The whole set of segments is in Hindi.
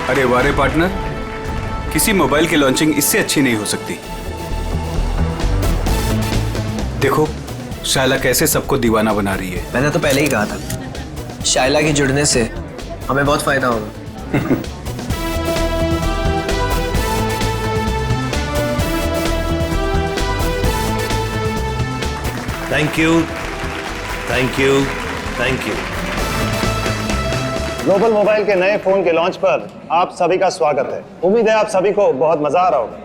अरे वारे पार्टनर, किसी मोबाइल की लॉन्चिंग इससे अच्छी नहीं हो सकती। देखो शायला कैसे सबको दीवाना बना रही है। मैंने तो पहले ही कहा था, शायला के जुड़ने से हमें बहुत फायदा होगा। Thank you, thank you, thank you. Global mobile के नए फोन के लॉन्च पर आप सभी का स्वागत है। उम्मीद है आप सभी को बहुत मजा आ रहा होगा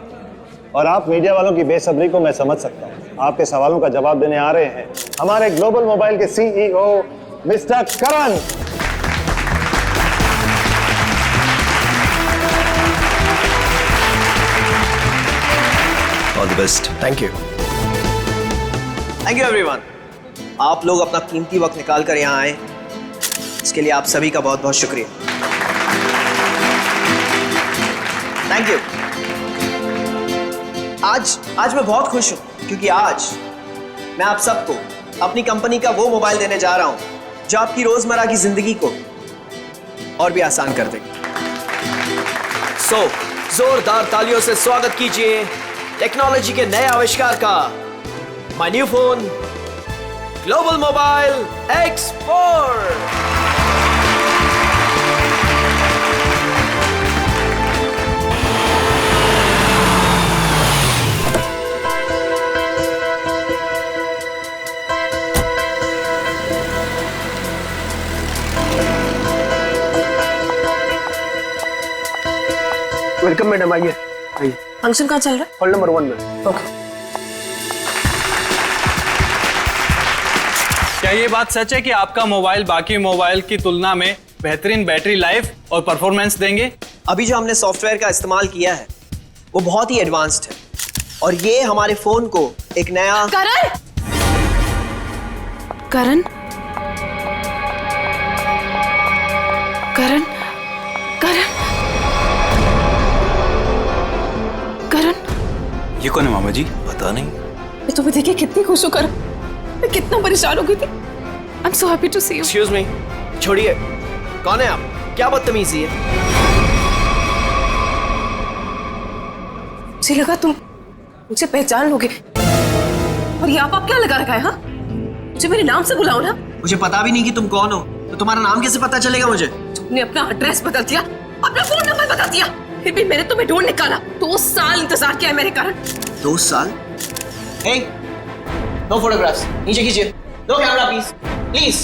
और आप मीडिया वालों की बेसब्री को मैं समझ सकता हूँ। आपके सवालों का जवाब देने आ रहे हैं हमारे ग्लोबल मोबाइल के CEO mister Karan. All the best. Thank you everyone. आप लोग अपना कीमती वक्त निकाल कर यहाँ आए, इसके लिए आप सभी का बहुत बहुत शुक्रिया। Thank you. आज मैं बहुत खुश हूं क्योंकि आज मैं आप सबको अपनी कंपनी का वो मोबाइल देने जा रहा हूं जो आपकी रोजमर्रा की जिंदगी को और भी आसान कर देगा। सो जोरदार तालियों से स्वागत कीजिए टेक्नोलॉजी के नए आविष्कार का, my new phone global mobile X4। Welcome madam, आइए। फंक्शन कहाँ चल रहा है? हॉल नंबर 1 में। ओके। क्या ये बात सच है कि आपका मोबाइल बाकी मोबाइल की तुलना में बेहतरीन बैटरी लाइफ और परफॉर्मेंस देंगे? अभी जो हमने सॉफ्टवेयर का इस्तेमाल किया है वो बहुत ही एडवांस्ड है और ये हमारे फोन को एक नया करण करण करण करण करण ये कौन है मामा जी? पता नहीं। मैं तुम्हें देखिए कितनी खुश हूँ करण। मैं कितना परेशान हो गई थी। I am so happy to see you. Excuse me, छोड़िए, कौन है आप? क्या बदतमीजी है? मुझे लगा तुम मुझे पहचान लोगे और ये आप क्या लगा रखा है? हाँ, मुझे मेरे नाम से बुलाओ ना। मुझे पता भी नहीं कि तुम कौन हो, तो तुम्हारा नाम कैसे पता चलेगा मुझे? तुमने अपना एड्रेस बदल दिया, अपना फोन नंबर बदल दिया, फिर भी मैंने तुम्हें ढूंढ निकाला। 2 साल इंतजार किया है मेरे कारण। 2 साल? हे, नो फोटोग्राफ्स, नीचे कीजिए। No camera please, please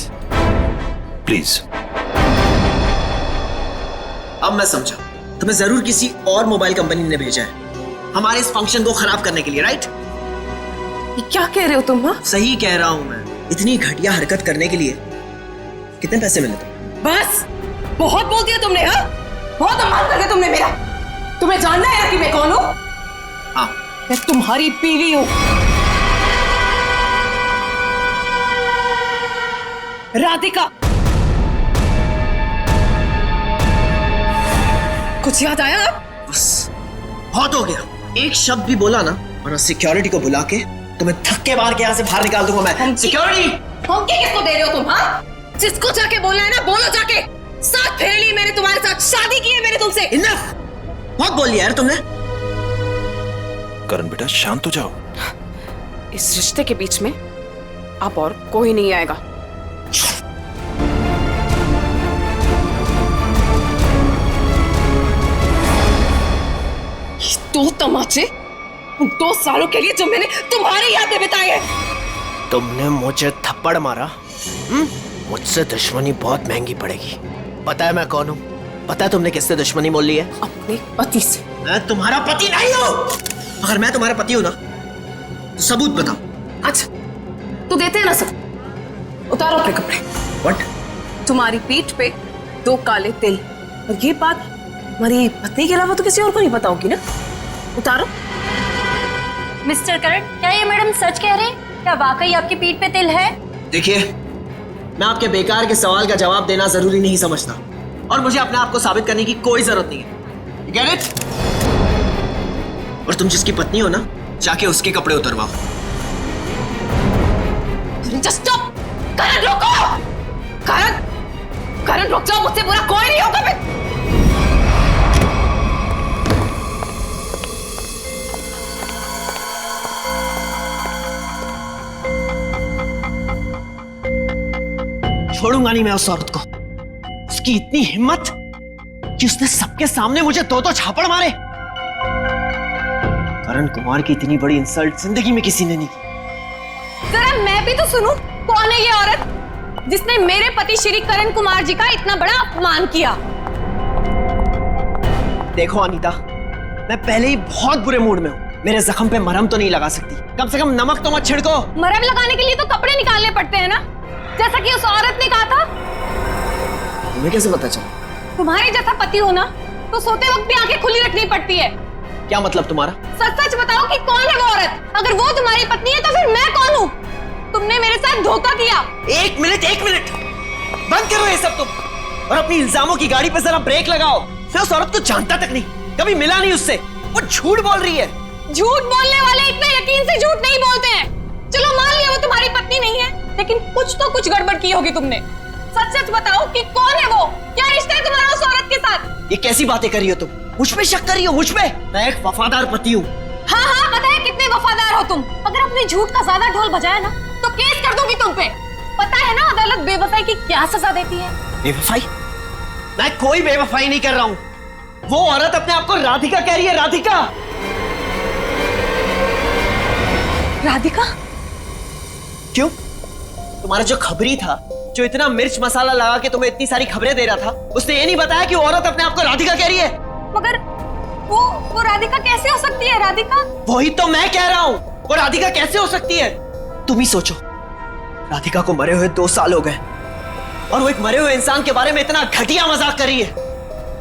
please. अब मैं समझा, तुम्हें जरूर किसी और मोबाइल कंपनी ने भेजा है हमारे इस फंक्शन को खराब करने के लिए, राइट? ये क्या कह रहे हो तुम? हाँ, सही कह रहा हूं मैं। इतनी घटिया हरकत करने के लिए कितने पैसे मिले थे? बस बहुत बोल दिया तुमने। हाँ, बहुत अपमान कर दिया तुमने मेरा। तुम्हें जानना है कि मैं कौन हूँ? हाँ, मैं तुम्हारी बीवी हूँ, राधिका। कुछ याद आया? बस बहुत हो गया। एक शब्द भी बोला ना, वरना सिक्योरिटी को बुला के तुम्हें धक्के मार के यहाँ से बाहर निकाल दूंगा मैं। सिक्योरिटी! धमकी किसको दे रहे हो तुम? हाँ, जिसको जाके बोलना है ना बोलो जाके। साथ फेर ली मैंने तुम्हारे साथ, शादी की है मैंने तुमसे। इनफ! बहुत बोल लिया यार तुमने। करण बेटा शांत हो जाओ। इस रिश्ते के बीच में अब और कोई नहीं आएगा। ये 2 तमाचे उन 2 सालों के लिए जो मैंने तुम्हारी याद में बिताए हैं। तुमने मुझे थप्पड़ मारा, मुझसे दुश्मनी बहुत महंगी पड़ेगी। पता है मैं कौन हूँ? पता है तुमने किससे दुश्मनी मोल ली है? अपने पति से। मैं तुम्हारा पति नहीं हूँ। अगर मैं तुम्हारा पति हूँ ना, तो सबूत बताओ। अच्छा, तो देते हैं ना सब। उतारो अपने कपड़े। What? तुम्हारी पीठ पे 2 काले तिल, और ये बात हमारी पत्नी के अलावा तो किसी और को नहीं पता होगी ना। उतारो। मिस्टर करण, क्या ये मैडम सच कह रहे हैं? क्या वाकई आपकी पीठ पे तिल है? देखिए, मैं आपके बेकार के सवाल का जवाब देना जरूरी नहीं समझता और मुझे अपने आप को साबित करने की कोई जरूरत नहीं है। You get it? और तुम जिसकी पत्नी हो ना, जाके उसके कपड़े उतरवाओ। Just stop! करण रोको! करण रुक जाओ, मुझसे बुरा कोई नहीं होगा। फिर छोड़ूंगा नहीं मैं उस औरत को। उसकी इतनी हिम्मत कि उसने सबके सामने मुझे दो झापड़ मारे। करण कुमार की इतनी बड़ी इंसल्ट जिंदगी में किसी ने नहीं की। जरा मैं भी तो सुनूं, कौन है ये औरत जिसने मेरे पति श्री करण कुमार जी का इतना बड़ा अपमान किया? देखो अनीता, मैं पहले ही बहुत बुरे मूड में हूँ। मेरे जख्म पे मरहम तो नहीं लगा सकती, कम से कम नमक तो मत छिड़को। मरहम लगाने के लिए तो कपड़े निकालने पड़ते हैं ना, जैसा कि उस औरत ने कहा था। तुम्हें कैसे पता चला? तुम्हारे जैसा पति हो ना तो सोते वक्त भी आंखें खुली रखनी पड़ती है। क्या मतलब तुम्हारा? सच सच बताओ कि कौन है वो औरत? अगर वो तुम्हारी पत्नी है तो फिर मैं कौन हूँ? तुमने मेरे साथ धोखा किया। एक मिनट बंद करो ये सब तुम, और अपनी इल्जामों की गाड़ी पे जरा ब्रेक लगाओ। मैं उस औरत को जानता तक नहीं, कभी मिला नहीं उससे। वो झूठ बोल रही है। झूठ बोलने वाले इतने यकीन से झूठ नहीं बोलते हैं। चलो मान लिया वो तुम्हारी पत्नी नहीं है, लेकिन कुछ गड़बड़ की होगी तुमने। सच सच बताओ कि कौन है वो? क्या रिश्ता है तुम्हारा उस औरत के साथ? ये कैसी बातें कर रही हो तुम? मुझ पे शक कर रही हो? मुझ पे? मैं एक वफादार पति हूँ। हाँ पता है कितने वफादार हो तुम। अगर अपने झूठ का ज्यादा ढोल बजाया ना तो केस कर दूंगी तुम पे। पता है ना अदालत बेवफाई की क्या सजा देती है? बेवफाई? मैं कोई बेवफाई नहीं कर रहा हूँ। वो औरत अपने आप को राधिका कह रही है। राधिका? राधिका? क्यों? तुम्हारा जो खबरी था, जो इतना मिर्च मसाला लगा के तुम्हें इतनी सारी खबरें दे रहा था, उसने ये नहीं बताया कि वो औरत अपने आप को राधिका कह रही है। मगर वो राधिका कैसे हो सकती है? राधिका? वही तो मैं कह रहा हूँ, वो राधिका कैसे हो सकती है? तुम ही सोचो, राधिका को मरे हुए 2 साल हो गए और वो एक मरे हुए इंसान के बारे में इतना घटिया मजाक कर रही है।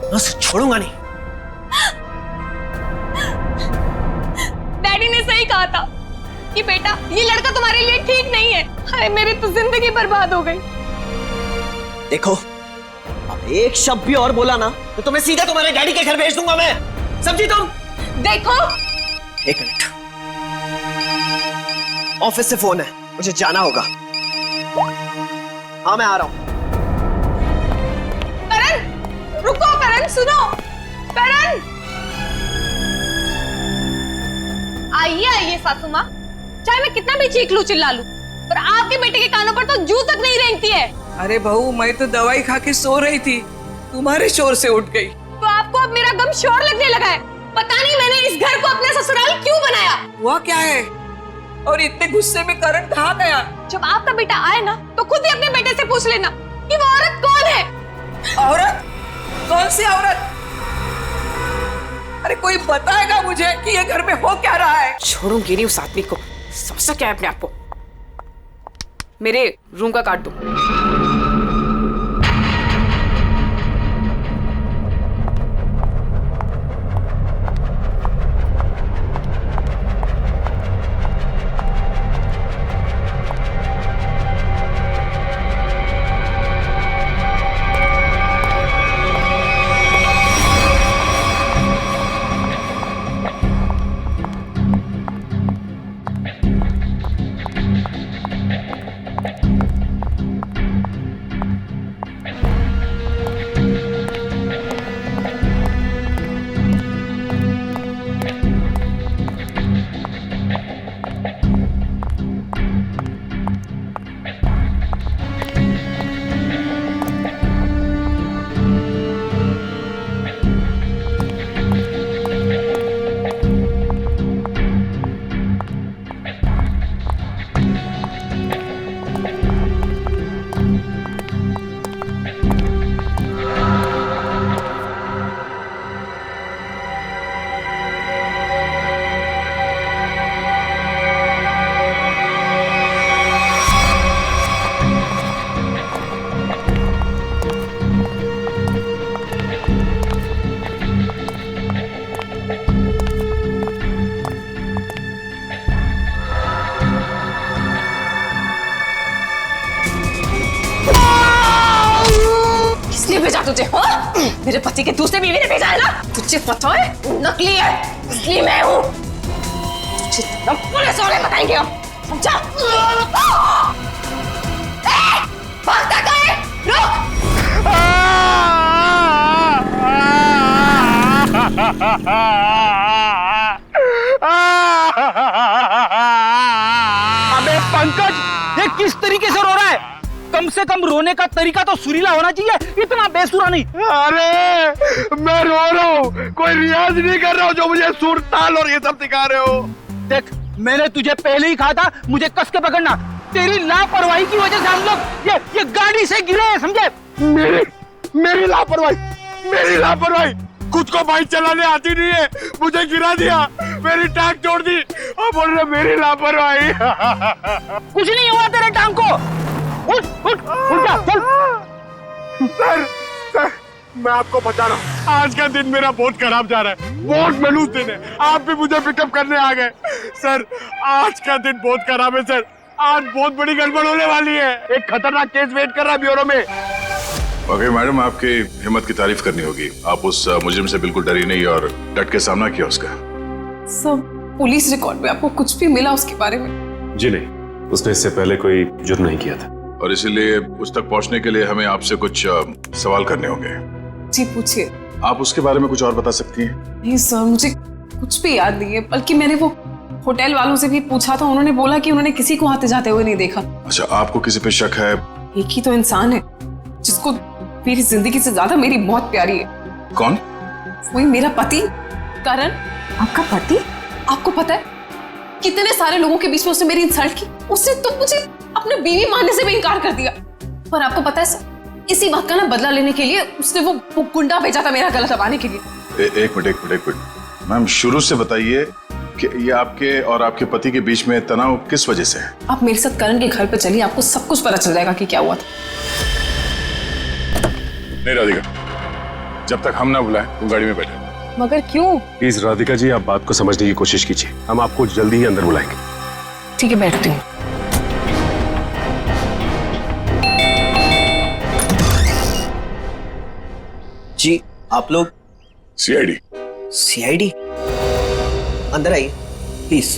मैं उसे छोड़ूंगा नहीं। डैडी ने सही कहा था कि बेटा ये लड़का तुम्हारे लिए ठीक नहीं है। हाय मेरी तो जिंदगी बर्बाद हो गई। देखो, अब एक शब्द भी और बोला ना तो तुम्हें सीधा तुम्हारे डैडी के घर भेज दूंगा मैं। समझी तुम? देखो, एक मिनट, ऑफिस से फोन है, मुझे जाना होगा। हाँ मैं आ रहा हूं। करण रुको, करण सुनो, करण। आइए सासू माँ, चाहे मैं कितना भी चीख लूं चिल्ला लूं, पर आपके बेटे के कानों पर तो जू तक नहीं रेंगती है। अरे बहू, मैं तो दवाई खा के सो रही थी, तुम्हारे शोर से उठ गई। तो आपको अब मेरा गम शोर लगने लगा है। पता नहीं मैंने इस घर को अपना ससुराल क्यों बनाया। हुआ क्या है? और इतने गुस्से में करण कहाँ गया? जब आपका बेटा आए ना तो खुद ही अपने बेटे से पूछ लेना कि वो औरत कौन है। औरत? कौन सी औरत? अरे कोई बताएगा मुझे कि ये घर में हो क्या रहा है? छोड़ूंगी नहीं उस आदमी को। समझता क्या है अपने आप को? मेरे रूम का काट दो। भेजा तुझे? हाँ? मेरे पति के दूसरे बीवी ने भेजा है ना? तुझे पता है नकली है, इसलिए मैं हूँ। तुझे पुलिस वाले बताएंगे हम, समझा? भागता कहाँ है? रुक! अबे पंकज, ये किस तरीके से रो रहा है? कम से कम रोने का तरीका तो सुरीला होना चाहिए, इतना बेसुरा नहीं। अरे मैं रो रहा हूँ, कोई रियाज नहीं कर रहा हूँ जो मुझे सुर ताल और ये सब सिखा रहे हो। देख मैंने तुझे पहले ही कहा था मुझे कस के पकड़ना, तेरी लापरवाही की वजह से हम लोग ये गाड़ी से गिरे हैं, समझे? मेरी लापरवाही, खुद को बाइक चलाने आती नहीं है, मुझे गिरा दिया, मेरी टांग तोड़ दी और बोल रहे मेरी लापरवाही। कुछ नहीं हुआ तेरे टांग को, उठ जा, चल। सर मैं आपको बता रहा हूँ, आज का दिन मेरा बहुत खराब जा रहा है, बहुत मनूस दिन है। आप भी मुझे पिकअप करने आ गए। सर आज का दिन बहुत खराब है सर, आज बहुत बड़ी गड़बड़ होने वाली है, एक खतरनाक केस वेट कर रहा है ब्यूरो में। ओके मैडम, आपकी हिम्मत की तारीफ करनी होगी। आप उस मुजरिम से बिल्कुल डरी नहीं और डट के सामना किया उसका। सब पुलिस रिकॉर्ड में आपको कुछ भी मिला उसके बारे में? जी नहीं, उसने इससे पहले कोई जुर्म नहीं किया था। और इसीलिए उस तक पहुंचने के लिए हमें आपसे कुछ सवाल करने होंगे। जी पूछिए। आप उसके बारे में कुछ और बता सकती हैं? नहीं सर, मुझे कुछ भी याद नहीं है, बल्कि मैंने वो होटल वालों से भी पूछा था, उन्होंने बोला कि उन्होंने किसी को आते जाते हुए नहीं देखा। अच्छा, आपको किसी पे शक है? एक ही तो इंसान है जिसको मेरी जिंदगी से ज्यादा मेरी मौत प्यारी है। कौन? वही मेरा पति करण। आपका पति? आपको पता है कितने सारे लोगों के बीच में उसने मेरी इंसल्ट की, उसने तो मुझे अपने बीवी मानने से भी इनकार कर दिया। पर आपको पता है सर, इसी बात का ना बदला लेने के लिए उसने वो गुंडा भेजा था मेरा गला दबाने के लिए। एक मिनट मैम, शुरू से बताइए कि ये आपके और आपके पति के बीच में तनाव किस वजह से है? आप मेरे साथ करण के घर पे चलिए, आपको सब कुछ पता चल जाएगा कि क्या हुआ था। नहीं राधिका, जब तक हम ना बुलाएं तुम गाड़ी में बैठे। मगर क्यों? प्लीज राधिका जी, आप बात को समझने की कोशिश कीजिए, हम आपको जल्दी ही अंदर बुलाएंगे। ठीक है, बैठती हूँ। जी आप लोग? सीआईडी। अंदर आइए प्लीज,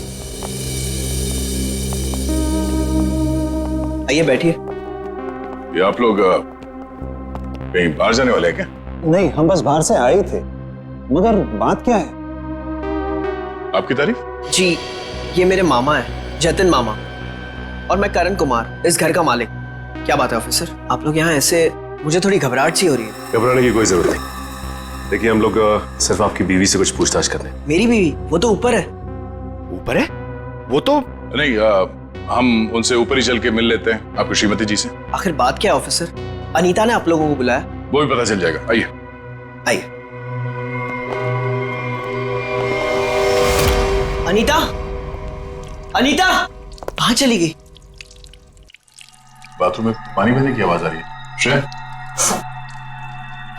आइए बैठिए। ये आप लोग कहीं बाहर जाने वाले हैं क्या? नहीं, हम बस बाहर से आए थे, मगर बात क्या है? आपकी तारीफ? जी ये मेरे मामा है, जतिन मामा, और मैं करण कुमार, इस घर का मालिक। क्या बात है ऑफिसर, आप लोग यहाँ ऐसे? मुझे थोड़ी घबराहट सी हो रही है। घबराने की कोई जरूरत नहीं। देखिए, हम लोग सिर्फ आपकी बीवी से कुछ पूछताछ कर रहे हैं। मेरी बीवी? वो तो ऊपर है। ऊपर है? वो तो नहीं, हम उनसे ऊपर ही चल के मिल लेते हैं आपकी श्रीमती जी से। आखिर बात क्या है ऑफिसर? अनीता ने आप लोगों को बुलाया? वो भी पता चल जाएगा, आइए। आइए। अनीता, अनीता कहाँ चली गई? बाथरूम में पानी बहने की आवाज आ रही है। श्रेया?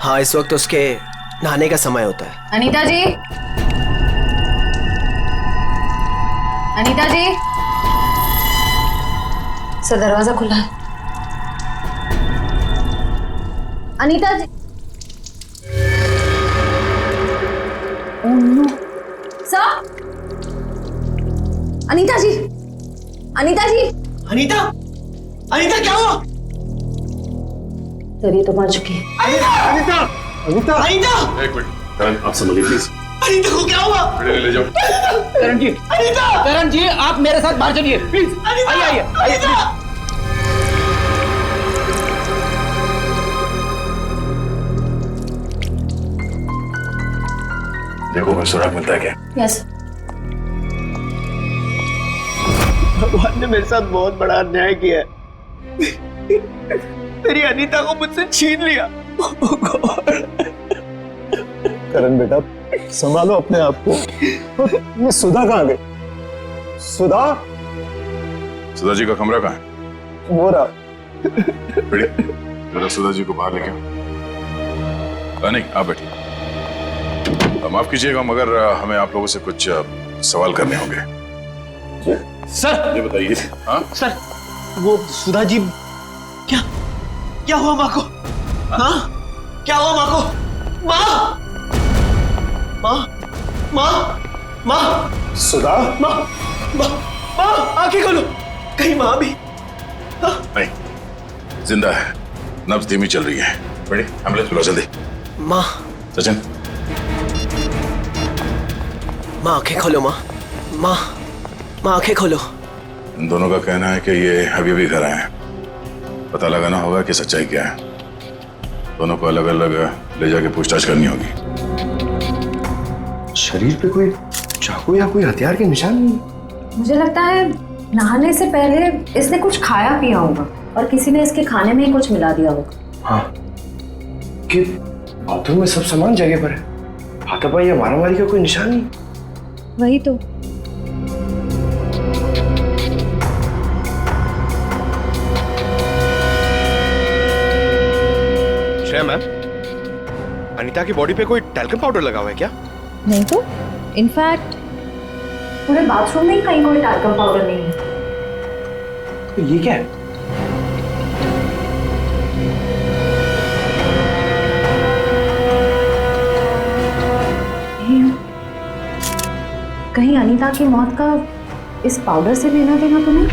हाँ, इस वक्त उसके नहाने का समय होता है। अनीता जी, अनीता जी, सर दरवाजा खुला है। अनीता जी, सर, अनीता जी, अनीता जी, अनीता, अनीता क्या हुआ? सर ये तो मर चुकी है। अनीता, अनीता, अनीता, एक मिनट करण, आप संभलिए प्लीज। अनीता को क्या हुआ? ले जाओ। करण जी, अनीता, करण जी, आप मेरे साथ बाहर चलिए प्लीज। आइए आइए आइए। देखो मैं सुराग मिलता है क्या? यस। भगवान ने मेरे साथ बहुत बड़ा अन्याय किया है। मेरी अनीता को मुझसे छीन लिया। करण बेटा, संभालो अपने आप को। ये सुधा कहाँ गई? सुधा? सुधा जी का कमरा कहाँ है? वो रहा। जरा सुधा जी को बाहर लेके आओ। नहीं, आप बैठिए। माफ कीजिएगा मगर हमें आप लोगों से कुछ सवाल करने होंगे। सर ये बताइए। हाँ सर, वो सुधा जी क्या क्या हुआ माँ को? हाँ क्या हुआ माँ को? माँ, माँ, माँ, माँ, सुधा, माँ, माँ, माँ, आंखें खोलो, कहीं माँ भी? नहीं, जिंदा है, नब्ज धीमी चल रही है। बड़ी एम्बुलेंस बुलाओ जल्दी। माँ, सचिन, माँ आंखें खोलो। माँ, माँ, माँ आंखें खोलो। इन दोनों का कहना है कि ये अभी भी घर आए हैं। पता लगाना होगा कि सच्चाई क्या है। दोनों को अलग अलग ले जाके पूछताछ करनी होगी। शरीर पे कोई चाकू या कोई हथियार के निशान नहीं। मुझे लगता है नहाने से पहले इसने कुछ खाया पिया होगा और किसी ने इसके खाने में ही कुछ मिला दिया होगा। हाँ, कि बाथरूम में सब सामान जगह पर है, हाथापाई या मारामारी का कोई निशान नहीं। वही तो। श्रेया मैम, अनीता की बॉडी पे कोई टैल्कम पाउडर लगा हुआ है क्या? नहीं तो, इनफैक्ट पूरे बाथरूम में ही कहीं कोई टैल्कम पाउडर नहीं है। तो ये क्या है? कहीं अनीता की मौत का इस पाउडर से लेना देना तो नहीं?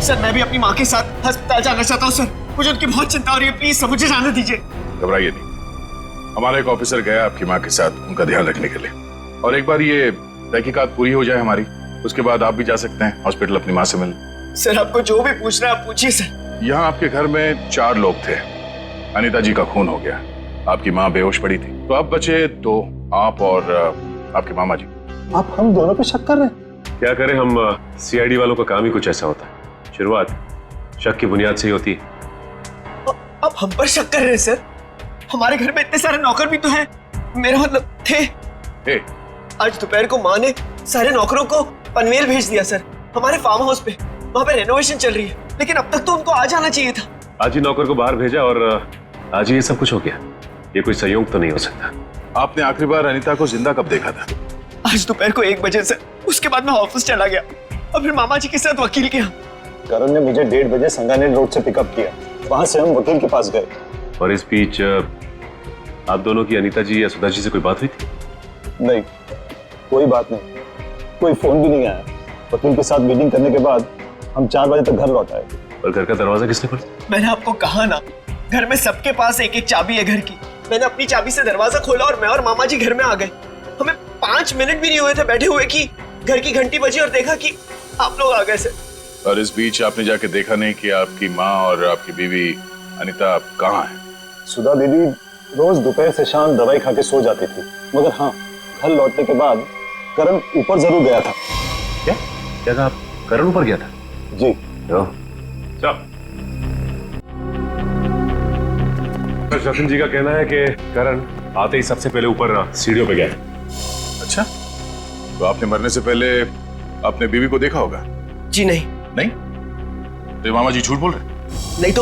सर मैं भी अपनी माँ के साथ अस्पताल जाना चाहता हूँ सर। मुझे उनकी बहुत चिंता हो रही है, प्लीज सर मुझे जाने दीजिए। घबराइए नहीं, हमारा एक ऑफिसर गया आपकी माँ के साथ उनका ध्यान रखने के लिए, और एक बार ये तहकीकात पूरी हो जाए हमारी, उसके बाद आप भी जा सकते हैं हॉस्पिटल अपनी माँ से मिलने। सर आपको जो भी पूछना है आप पूछिए सर। यहाँ आपके घर में 4 लोग थे। अनीता जी का खून हो गया, आपकी माँ बेहोश पड़ी थी, तो अब बचे 2, आप और आपके मामा जी। आप हम दोनों पे शक कर रहे हैं? क्या करें, हम सीआईडी वालों का काम ही कुछ ऐसा होता है। शुरुआत शक की बुनियाद से ही होती है। आप हम पर शक कर रहे हैं सर? हमारे घर में इतने सारे नौकर भी तो हैं। मेरा मतलब थे। आज दोपहर को माँ ने सारे नौकरों को पनवेल भेज दिया सर, हमारे फार्म हाउस पे। वहाँ पे रेनोवेशन चल रही है, लेकिन अब तक तो उनको आ जाना चाहिए था। आज ही नौकर को बाहर भेजा और आज ही ये सब कुछ हो गया। ये कोई संयोग तो नहीं हो सकता। आपने आखिरी बार अनीता को जिंदा कब देखा था? आज दोपहर को 1 बजे से। उसके बाद मैं ऑफिस चला गया और फिर मामा जी के साथ वकील के यहाँ। करण ने मुझे 1:30 बजे संगानेर रोड से पिकअप किया, वहां से हम वकील के पास गए। और इस बीच आप दोनों की अनीता जी या सुधा जी से कोई बात हुई थी? नहीं, कोई बात नहीं, कोई फोन भी नहीं आया। वकील के साथ मीटिंग करने के बाद हम 4 बजे तक घर लौट आए। और घर का दरवाजा किसने खोला? मैंने आपको कहा ना, घर में सबके पास एक एक चाबी है घर की। मैंने अपनी चाबी से दरवाजा खोला और मैं और मामा जी घर में आ गए। हमें 5 मिनट भी नहीं हुए थे बैठे हुए कि घर की घंटी बजी और देखा कि आप लोग आ गए सर। और इस बीच आपने जाके देखा नहीं कि आपकी माँ और आपकी बीवी अनीता कहाँ है? सुधा दीदी रोज दोपहर से शाम दवाई खा के सो जाती थी, मगर हाँ, घर लौटने के बाद करण ऊपर जरूर गया था। क्या कहा आप? करण ऊपर गया था? जी। जतिन जी का कहना है कि करण आते ही सबसे पहले ऊपर सीढ़ियों पे गया। अच्छा, तो आपने मरने से पहले अपने बीवी को देखा होगा? जी नहीं। नहीं? तो मामा जी झूठ बोल रहे? नहीं तो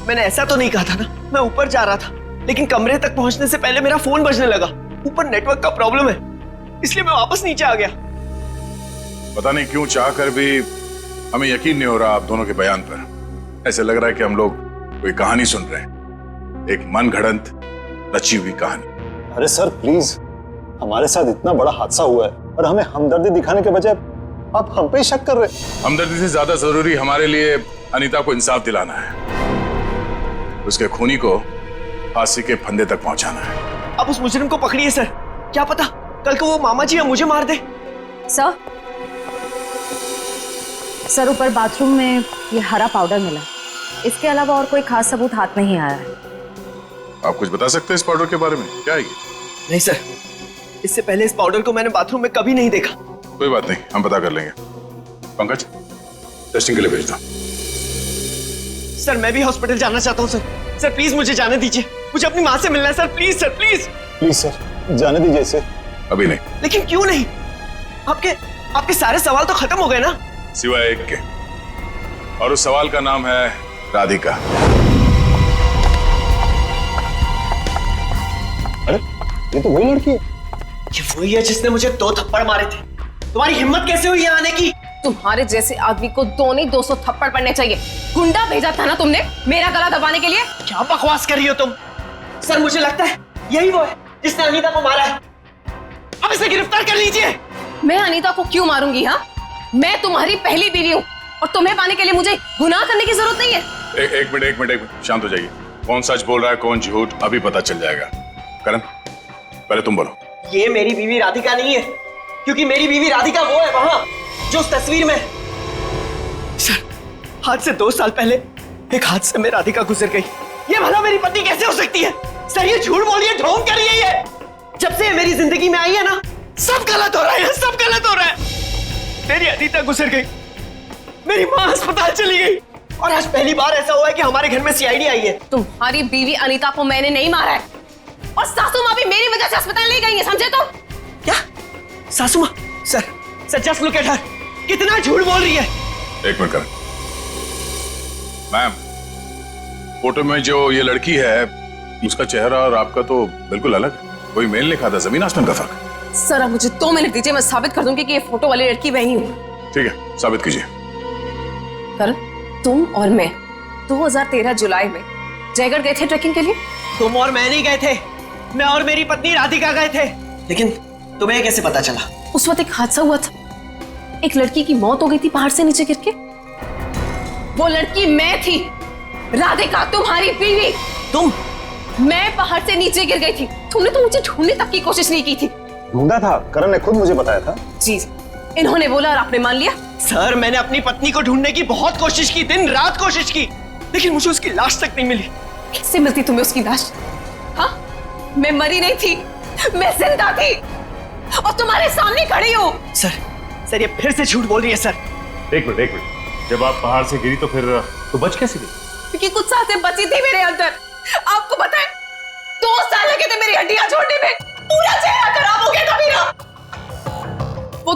मैंने ऐसा तो नहीं कहा था ना। मैं ऊपर जा रहा था, लेकिन कमरे तक पहुंचने से पहले मेरा फोन बजने लगा। ऊपर नेटवर्क का प्रॉब्लम है, इसलिए मैं वापस नीचे आ गया। पता नहीं क्यों चाह कर भी हमें यकीन नहीं हो रहा आप दोनों के बयान पर। ऐसे लग रहा है कि हम लोग कोई कहानी सुन रहे हैं, एक मन घड़ंत रची हुई कहानी। अरे सर प्लीज, हमारे साथ इतना बड़ा हादसा हुआ है और हमें हमदर्दी दिखाने के बजाय आप हम पे शक कर रहे हैं। हमदर्दी से ज्यादा जरूरी हमारे लिए अनीता को इंसाफ दिलाना है, उसके खूनी को फांसी के फंदे तक पहुंचाना है। अब उस मुजरिम को पकड़िए सर, क्या पता कल को वो मामा जी या मुझे मार दे। सर ऊपर बाथरूम में ये हरा पाउडर मिला, इसके अलावा और कोई खास सबूत हाथ नहीं आया है। आप कुछ बता सकते हैं इस पाउडर के बारे में? क्या है ये? नहीं सर, इससे पहले इस पाउडर को मैंने बाथरूम में कभी नहीं देखा। कोई बात नहीं, हम पता कर लेंगे। पंकज, टेस्टिंग के लिए भेज दो। सर मैं भी हॉस्पिटल जाना चाहता हूँ सर। सर प्लीज मुझे जाने दीजिए, मुझे अपनी माँ से मिलना है sir. Please sir, please please sir, जाने दीजिए इसे। अभी नहीं। लेकिन क्यों नहीं? आपके सारे सवाल तो खत्म हो गए ना, सिवाय एक के, और उस सवाल का नाम है राधिका। अरे ये तो वही लड़की है। ये वही है जिसने मुझे 2 थप्पड़ मारे थे। तुम्हारी हिम्मत कैसे हुई यहाँ आने की? तुम्हारे जैसे आदमी को 2 नहीं 200 थप्पड़ पड़ने चाहिए। गुंडा भेजा था ना तुमने मेरा गला दबाने के लिए? क्या बकवास कर रही हो तुम? सर मुझे लगता है यही वो है जिसने अनीता को मारा है। अब इसे गिरफ्तार कर लीजिए। मैं अनीता को क्यों मारूंगी? हाँ, मैं तुम्हारी पहली बीवी हूँ और तुम्हें पाने के लिए मुझे गुनाह करने की जरूरत नहीं है। एक मिनट, शांत हो जाइए। कौन सच बोल रहा है कौन झूठ अभी पता चल जाएगा। करण, पहले तुम बोलो। ये मेरी बीवी राधिका नहीं है, क्योंकि मेरी बीवी राधिका वो है वहां जो उस तस्वीर में। सर आज से 2 साल पहले एक हादसे में राधिका गुजर गई। ये भला मेरी पत्नी कैसे हो सकती है? सर ये झूठ बोल रही है, ढोंग कर रही है ये। जब से ये मेरी जिंदगी में आई है ना, सब गलत हो रहा है, सब गलत हो रहा है। मेरी अनीता गुजर गई, मेरी माँ अस्पताल चली गई, और आज पहली बार ऐसा हुआ है कि हमारे घर में सीआईडी आई है। तुम्हारी बीवी अनीता को मैंने नहीं मारा है, और सासू माँ भी मेरी वजह से अस्पताल ले गई है, समझे? तो क्या सासू माँ? Sir just look at her, कितना झूठ बोल रही है। एक मिनट कर। मैम, फोटो में जो ये लड़की है, उसका चेहरा और आपका तो बिल्कुल अलग, कोई मेल नहीं खाता, जमीन आसमान का फर्क। सर अब मुझे 2 मिनट दीजिए, मैं साबित कर दूंगी कि ये फोटो वाली लड़की वही हूँ। ठीक है, साबित कीजिए। करण, तुम और मैं 2013 जुलाई में जयगढ़ गए थे ट्रैकिंग के लिए। तुम और मैं नहीं गए थे, मैं और मेरी पत्नी राधिका गए थे। लेकिन तुम्हें कैसे पता चला? उस वक्त एक हादसा हुआ था, एक लड़की की मौत हो गई थी पहाड़ से नीचे गिर के। वो लड़की मैं थी, राधिका तुम्हारी बीवी। तुम? मैं पहाड़ से नीचे गिर गई थी, तुमने तो मुझे ढूंढने तक की कोशिश नहीं की थी। ढूंढा था, करण ने खुद मुझे बताया था। जी, इन्होंने बोला और आपने मान लिया। सर मैंने अपनी पत्नी को ढूंढने की बहुत कोशिश की, दिन रात कोशिश की, लेकिन मुझे उसकी लाश तक नहीं मिली। कैसे मिलती तुम्हें उसकी लाश? हाँ, मैं मरी नहीं थी, मैं जिंदा थी और तुम्हारे सामने खड़ी हूँ। सर ये फिर से झूठ बोल रही है सर। एक मिनट, जब आप पहाड़ से गिरी तो फिर तो बच कैसे गई? क्योंकि कुछ सांसें बची थी मेरे अंदर। आपको पता है 2 साल लगे थे मेरी हड्डियां छोड़ने में, पूरा चेहरा खराब हो गया था मेरा। वो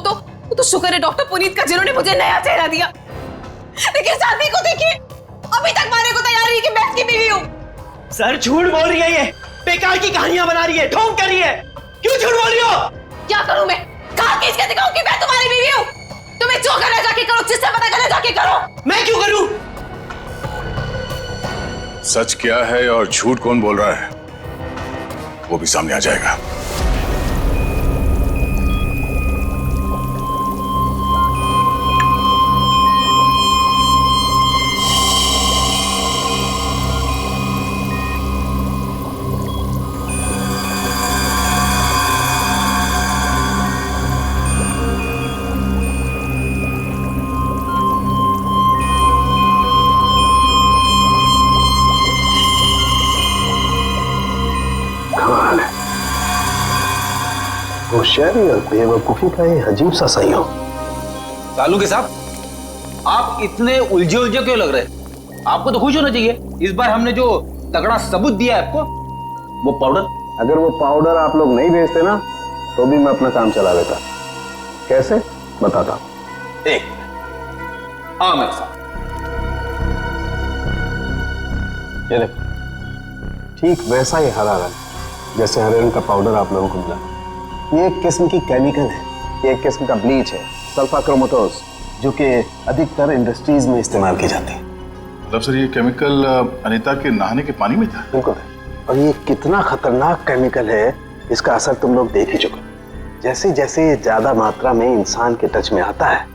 तो शुक्र है डॉक्टर पुनीत का, जिन्होंने मुझे नया चेहरा दिया। लेकिन शादी को देखिए, अभी तक मारने को तैयार नहीं कि मैं इसकी बीवी हूँ। सर झूठ बोल रही है, ये बेकार की कहानियां बना रही है, ढोंग कर रही है। क्यों झूठ बोल रही हो? क्या करूं मैं? कहां खींच के दिखाऊं कि मैं तुम्हारी बीवी हूं? तुम्हें जो करना जाके करो, जिससे पता करना जाके करो। मैं क्यों करूं? सच क्या है और झूठ कौन बोल रहा है, वो भी सामने आ जाएगा। होशियारी और बेवकूफी का ये अजीब सा संयोग। कालू के साहब, आप इतने उलझे क्यों लग रहे? आपको तो खुश होना चाहिए, इस बार हमने जो तगड़ा सबूत दिया है आपको, वो पाउडर। अगर वो पाउडर आप लोग नहीं भेजते ना, तो भी मैं अपना काम चला लेता। कैसे बताता हूं। एक हाँ मेरे साथ ये देखो, ठीक वैसा ही हरा रंग जैसे हरे रंग का पाउडर आप लोगों को मिला। ये एक किस्म की केमिकल है, ये एक किस्म का ब्लीच है, सल्फा क्रोमेटोज, जो कि अधिकतर इंडस्ट्रीज में इस्तेमाल की जाती है। मतलब सर ये केमिकल अनीता के नहाने के पानी में था? बिल्कुल। और ये कितना खतरनाक केमिकल है, इसका असर तुम लोग देख ही चुके। जैसे जैसे ये ज्यादा मात्रा में इंसान के टच में आता है,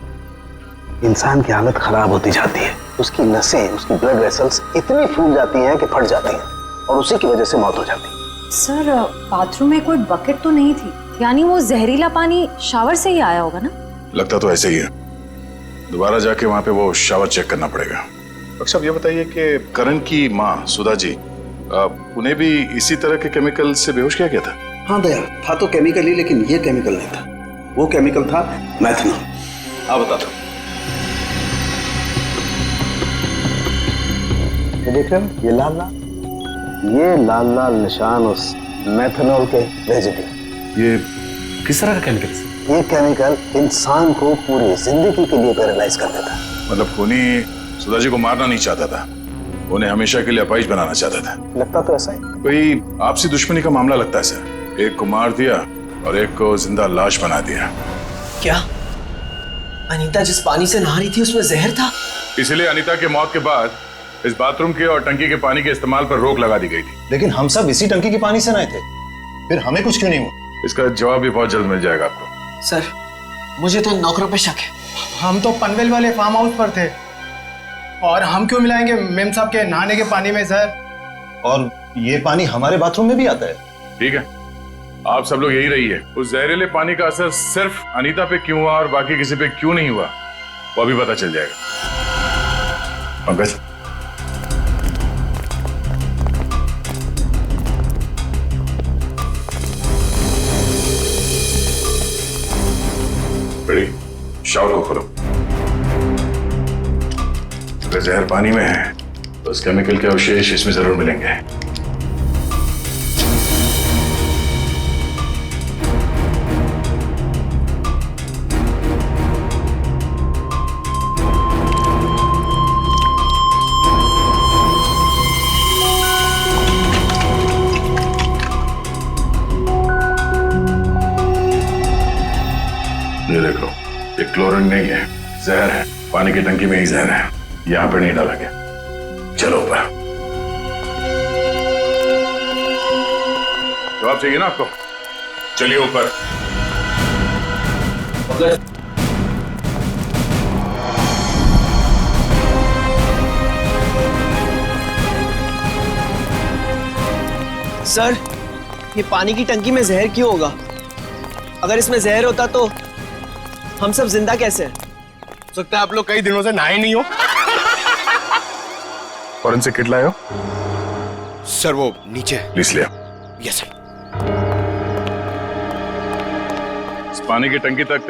इंसान की हालत खराब होती जाती है। उसकी नसें, उसकी ब्लड वेसल्स इतनी फूल जाती हैं कि फट जाती हैं, और उसी की वजह से मौत हो जाती है। सर बाथरूम में कोई बकेट तो नहीं थी, यानी वो जहरीला पानी शावर से ही आया होगा ना? लगता तो ऐसे ही है, दोबारा जाके वहां पे वो शावर चेक करना पड़ेगा। डॉक्टर साहब ये बताइए कि करण की माँ सुधा जी, उन्हें भी इसी तरह के केमिकल से बेहोश किया गया था? हाँ दया, था तो केमिकल ही, लेकिन ये केमिकल नहीं था। वो केमिकल था मैथनॉल। आप बता दो। ये देख रहे हो, ये लाल लाल निशान उस मैथनॉल के रेजिड्यू। ये किस तरह का केमिकल? ये केमिकल इंसान को पूरी जिंदगी के लिए पैरालाइज कर देता है। मतलब खूनी सुधा जी को मारना नहीं चाहता था, उन्हें हमेशा के लिए अपाहिज बनाना चाहता था। लगता तो ऐसा ही। कोई आपसी दुश्मनी का मामला लगता है सर। एक को मार दिया और एक को जिंदा लाश बना दिया। क्या अनीता जिस पानी से नहा रही थी उसमें जहर था? इसलिए अनीता के मौत के बाद इस बाथरूम के और टंकी के पानी के इस्तेमाल पर रोक लगा दी गई थी। लेकिन हम सब इसी टंकी के पानी से नहाए थे, फिर हमें कुछ क्यों नहीं हुआ? इसका जवाब भी बहुत जल्द मिल जाएगा आपको। सर मुझे तो नौकरों पे शक है। हम तो पनवेल वाले फार्म हाउस पर थे, और हम क्यों मिलाएंगे मेम साहब के नहाने के पानी में सर? और ये पानी हमारे बाथरूम में भी आता है। ठीक है, आप सब लोग यही रहिए। उस जहरीले पानी का असर सिर्फ अनीता पे क्यों हुआ और बाकी किसी पे क्यों नहीं हुआ, वो अभी पता चल जाएगा। पंकज, बड़ी शावर को खोलो। अगर जहर पानी में है तो उस केमिकल के अवशेष इसमें जरूर मिलेंगे। ये देखो, ये क्लोरीन नहीं है, जहर है। पानी की टंकी में ही जहर है, यहां पर नहीं डाला गया। चलो ऊपर। जवाब चाहिए ना आपको? चलिए ऊपर। सर, ये पानी की टंकी में जहर क्यों होगा? अगर इसमें जहर होता तो हम सब जिंदा कैसे हैं? हो सकता है आप लोग कई दिनों से नहाए नहीं हो। फॉरेंसिक किट लाए हो? सर वो नीचे। प्लीज लिया। Yes sir. इस पानी की टंकी तक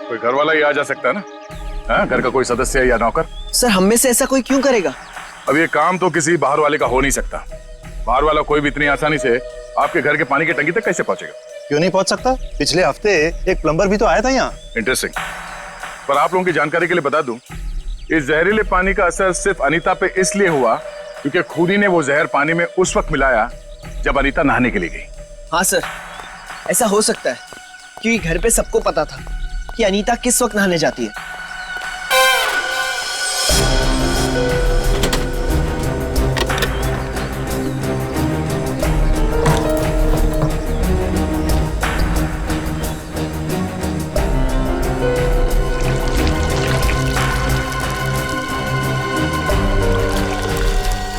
कोई घर वाला ही आ जा सकता है ना? हाँ, घर का कोई सदस्य या नौकर? सर, हम में से ऐसा कोई क्यों करेगा? अब ये काम तो किसी बाहर वाले का हो नहीं सकता। बाहर वाला कोई भी इतनी आसानी से आपके घर के पानी की टंकी तक कैसे पहुंचेगा? क्यों नहीं पहुंच सकता? पिछले हफ्ते एक प्लम्बर भी तो आया था यहाँ। इंटरेस्टिंग। पर आप लोगों की जानकारी के लिए बता दूं, इस जहरीले पानी का असर सिर्फ अनीता पे इसलिए हुआ क्योंकि खुद ही ने वो जहर पानी में उस वक्त मिलाया जब अनीता नहाने के लिए गई। हाँ सर, ऐसा हो सकता है क्योंकि घर पे सबको पता था कि अनीता किस वक्त नहाने जाती है।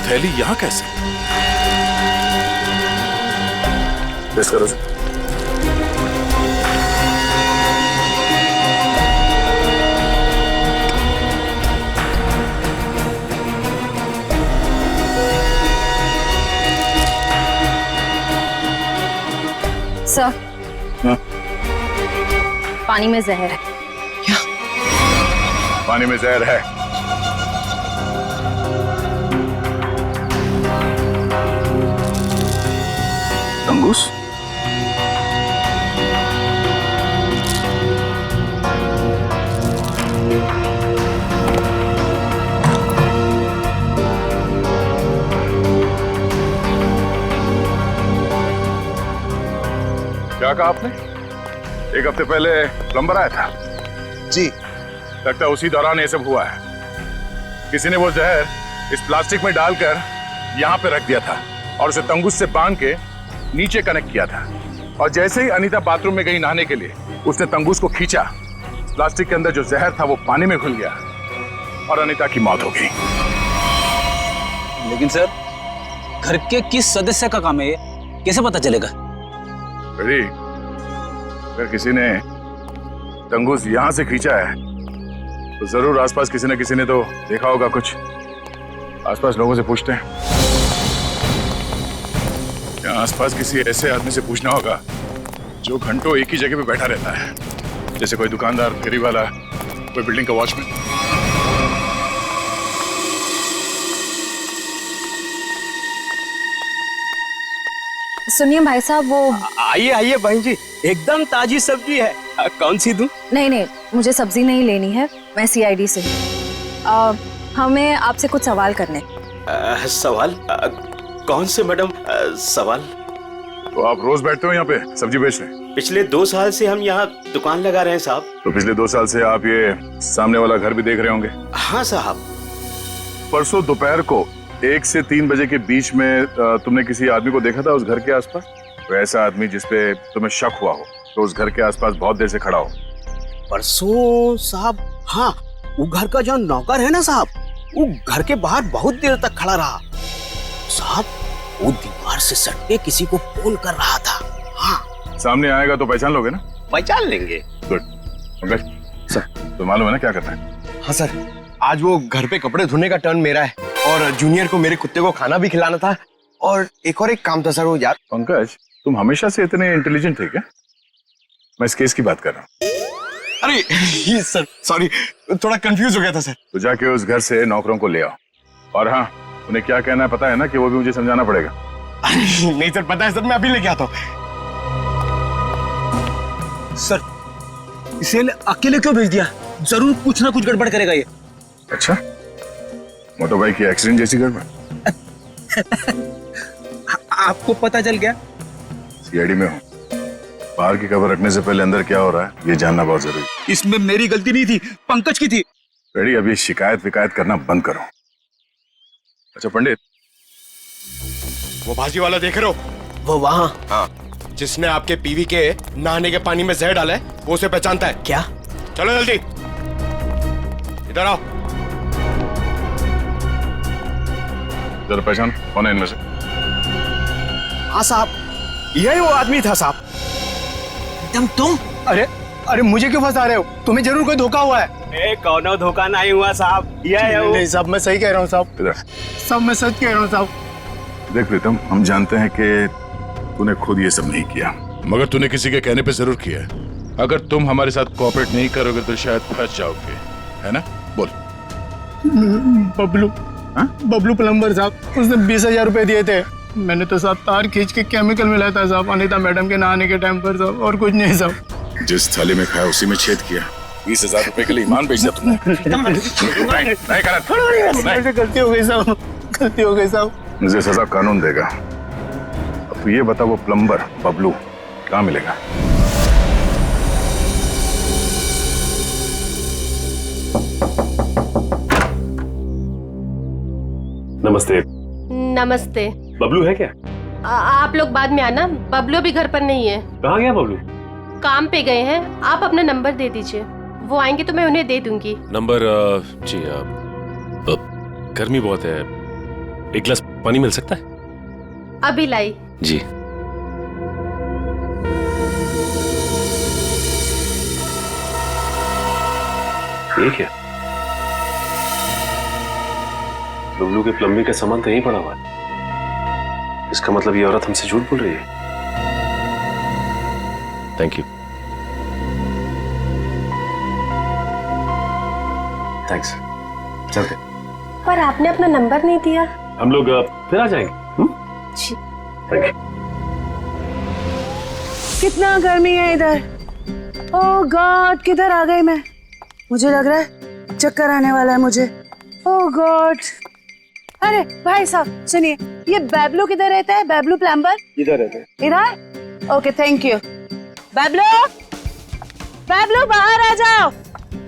थैली यहाँ कैसे? टेस्ट करो सर। सर, हाँ? पानी में जहर है। क्या? पानी में जहर है? तंगूस? क्या कहा आपने? एक हफ्ते पहले प्लम्बर आया था? जी। लगता है उसी दौरान ये सब हुआ है। किसी ने वो जहर इस प्लास्टिक में डालकर यहाँ पे रख दिया था और उसे तंगूस से बांध के नीचे कनेक्ट किया था। और जैसे ही अनीता बाथरूम में गई नहाने के लिए, उसने तंगूस को खींचा। प्लास्टिक के अंदर जो जहर था वो पानी में घुल गया और अनीता की मौत हो गई। लेकिन सर, घर के किस सदस्य का काम है ये? कैसे पता चलेगा? अरे, अगर किसी ने तंगूस यहां से खींचा है तो जरूर आसपास किसी न किसी ने तो देखा होगा कुछ। आसपास लोगों से पूछते हैं। या आसपास किसी ऐसे आदमी से पूछना होगा जो घंटों एक ही जगह पे बैठा रहता है, जैसे कोई दुकानदार, फेरी वाला, कोई बिल्डिंग का वॉचमैन। सुनिए भाई साहब, वो आइए आइए बहन जी, एकदम ताजी सब्जी है। कौन सी दूं? नहीं नहीं, मुझे सब्जी नहीं लेनी है, मैं सीआईडी से हूँ। हमें आपसे कुछ सवाल करने। सवाल? कौन से मैडम सवाल? तो आप रोज बैठते हो यहाँ पे सब्जी बेचने? पिछले 2 साल से हम यहाँ दुकान लगा रहे हैं साहब। तो पिछले 2 साल से आप ये सामने वाला घर भी देख रहे होंगे? हाँ साहब। परसों दोपहर को 1 से 3 बजे के बीच में तुमने किसी आदमी को देखा था उस घर के आसपास? तो ऐसा आदमी जिसपे तुम्हें शक हुआ हो, तो उस घर के आसपास बहुत देर से खड़ा हो। परसों साहब? हाँ, वो घर का जो नौकर है ना साहब, वो घर के बाहर बहुत देर तक खड़ा रहा साहब। वो दीवार से सट के किसी को फोन कर रहा था। हाँ। सामने आएगा तो पहचान लोगे ना? पहचान लेंगे। गुड। सर, तो मालूम है ना क्या करना है? हाँ सर, आज वो घर पे कपड़े धोने का टर्न मेरा है और जूनियर को मेरे कुत्ते को खाना भी खिलाना था और एक काम था सर वो यार। पंकज, तुम हमेशा से इतने इंटेलिजेंट थे क्या? मैं इस केस की बात कर रहा हूँ। अरे सर सॉरी, थोड़ा कंफ्यूज हो गया था सर। तो जाके उस घर से नौकरों को ले आओ। और हाँ, उन्हें क्या कहना है पता है ना, कि वो भी मुझे समझाना पड़ेगा। नहीं सर, पता है सर, मैं अभी लेके आता हूँ। सर इसे अकेले क्यों भेज दिया? जरूर कुछ ना कुछ गड़बड़ करेगा ये। अच्छा, मोटर बाइक की एक्सीडेंट जैसी गड़बड़? आपको पता चल गया? सीआईडी में हूँ, बाहर की खबर रखने से पहले अंदर क्या हो रहा है ये जानना बहुत जरूरी है। इसमें मेरी गलती नहीं थी, पंकज की थी। रेडी, अभी शिकायत विकायत करना बंद करो। अच्छा पंडित, वो भाजी वाला देख रहे हो? वो वहाँ? हाँ, जिसने आपके पीवी के नहाने के पानी में जहर डाला है, वो उसे पहचानता है क्या? चलो जल्दी इधर आओ। जरा पहचान, कौन है इनमें से? हाँ साहब, यही वो आदमी था साहब। तुम? अरे मुझे क्यों फंसा रहे हो? तुम्हें जरूर कोई धोखा हुआ है। कौनो धोखा नहीं हुआ साहब, यह है वो। नहीं साहब, मैं सही कह रहा हूँ साहब। इधर साहब मैं सच कह रहा हूँ साहब। देख प्रीतम, हम जानते हैं कि तूने खुद ये सब नहीं किया, मगर तूने किसी के कहने पे जरूर किया है। अगर तुम हमारे साथ कोऑपरेट नहीं करोगे तो शायद फंस जाओगे, है ना? बोल। बबलू प्लम्बर साहब, उसने 20,000 रुपए दिए थे। मैंने तो साहब तार खींच के केमिकल मिलाया था साहब, अनीता मैडम के नहाने के टाइम पर साहब, और कुछ नहीं साहब। जिस थाली में खाया उसी में छेद किया। 20,000 रुपए के लिए ईमान बेच दिया तुमने। नहीं करना। गलती हो गई साहब, गलती हो गई साहब। मुझे सजा कानून देगा। अब तू ये बता, वो प्लम्बर बबलू कहाँ मिलेगा? नमस्ते। नमस्ते। बबलू है क्या? आप लोग बाद में आना, बबलू अभी घर पर नहीं है। कहाँ गया बबलू? काम पे गए हैं। आप अपना नंबर दे दीजिए, वो आएंगे तो मैं उन्हें दे दूंगी। नंबर? जी गर्मी बहुत है, एक गिलास पानी मिल सकता है? अभी लाई। जी। ये क्या? बबलू के प्लम्बिंग का सामान तो यहीं पड़ा हुआ है। इसका मतलब ये औरत हमसे झूठ बोल रही है। Thank you. थैंक्स। चलते। पर आपने अपना नंबर नहीं दिया। हम लोग फिर आ जाएंगे। जी। Thank you. कितना गर्मी है इधर। ओह गॉड, किधर आ गई मैं? मुझे लग रहा है चक्कर आने वाला है मुझे। ओह गॉड। अरे भाई साहब सुनिए, ये बैबलू किधर रहता है? बैबलू प्लम्बर इधर रहते हैं। इधर? Okay thank you. Bablu, Bablu बाहर आ जाओ।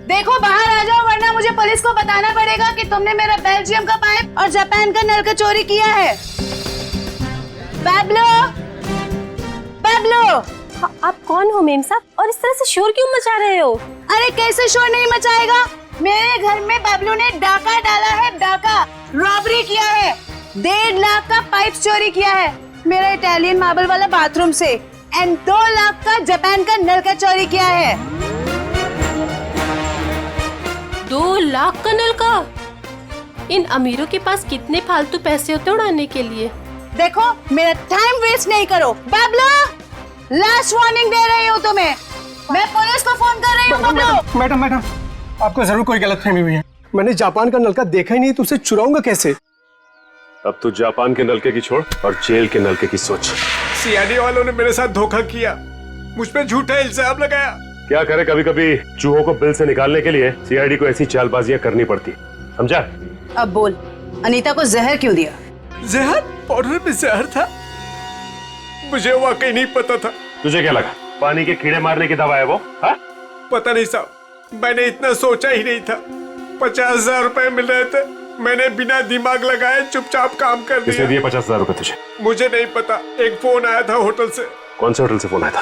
देखो बाहर आ जाओ, वरना मुझे पुलिस को बताना पड़ेगा कि तुमने मेरा बेल्जियम का पाइप और जापान का नल का चोरी किया है। बैबलू, बैबलू। आप कौन हो मेम साहब, और इस तरह से शोर क्यों मचा रहे हो? अरे कैसे शोर नहीं मचाएगा? मेरे घर में बबलू ने डाका डाला है, डाका रॉबरी किया है। 1.5 लाख का पाइप चोरी किया है मेरा इटालियन मार्बल वाला बाथरूम से, एंड 2 लाख का जापान का नल का चोरी किया है। 2 लाख का नल का? इन अमीरों के पास कितने फालतू पैसे होते उड़ाने के लिए। देखो मेरा टाइम वेस्ट नहीं करो। बबलू, लास्ट वार्निंग दे रही हूँ तुम्हें, मैं पुलिस को फोन कर रही हूँ। बबलू। मैडम, आपको जरूर कोई गलतफहमी हुई है। मैंने जापान का नलका देखा ही नहीं, तो उसे चुराऊंगा कैसे? अब तो जापान के नलके की छोड़ और जेल के नलके की सोच। सीआईडी वालों ने मेरे साथ धोखा किया, मुझ पे झूठा इल्जाम लगाया। क्या करे, कभी कभी चूहों को बिल से निकालने के लिए सीआईडी को ऐसी चालबाजियां करनी पड़ती, समझा? अब बोल, अनीता को जहर क्यों दिया? जहर? पाउडर में जहर था? मुझे वाकई नहीं पता था। तुझे क्या लगा पानी के कीड़े मारने की दवा है वो? हा? पता नहीं साहब, मैंने इतना सोचा ही नहीं था। 50,000 रुपए मिल रहे थे, मैंने बिना दिमाग लगाए चुपचाप काम कर दिया। किसने दिए 50,000 रुपए तुझे? मुझे नहीं पता, एक फोन आया था होटल से। कौन से होटल से फोन आया था?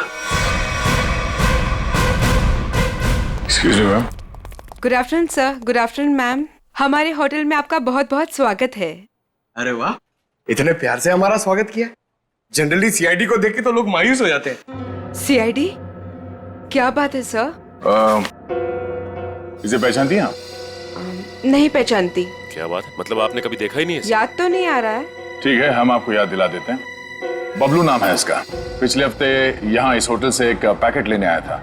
Excuse me ma'am. Good afternoon sir. Good afternoon ma'am. हमारे होटल में आपका बहुत बहुत स्वागत है। अरे वाह, इतने प्यार से हमारा स्वागत किया। जनरली सीआईडी को देख के तो लोग मायूस हो जाते हैं। नहीं पहचानती। क्या बात है, मतलब आपने कभी देखा ही नहीं है? याद तो नहीं आ रहा है। ठीक है, हम आपको याद दिला देते हैं। बबलू नाम है इसका। पिछले हफ्ते यहाँ इस होटल से एक पैकेट लेने आया था,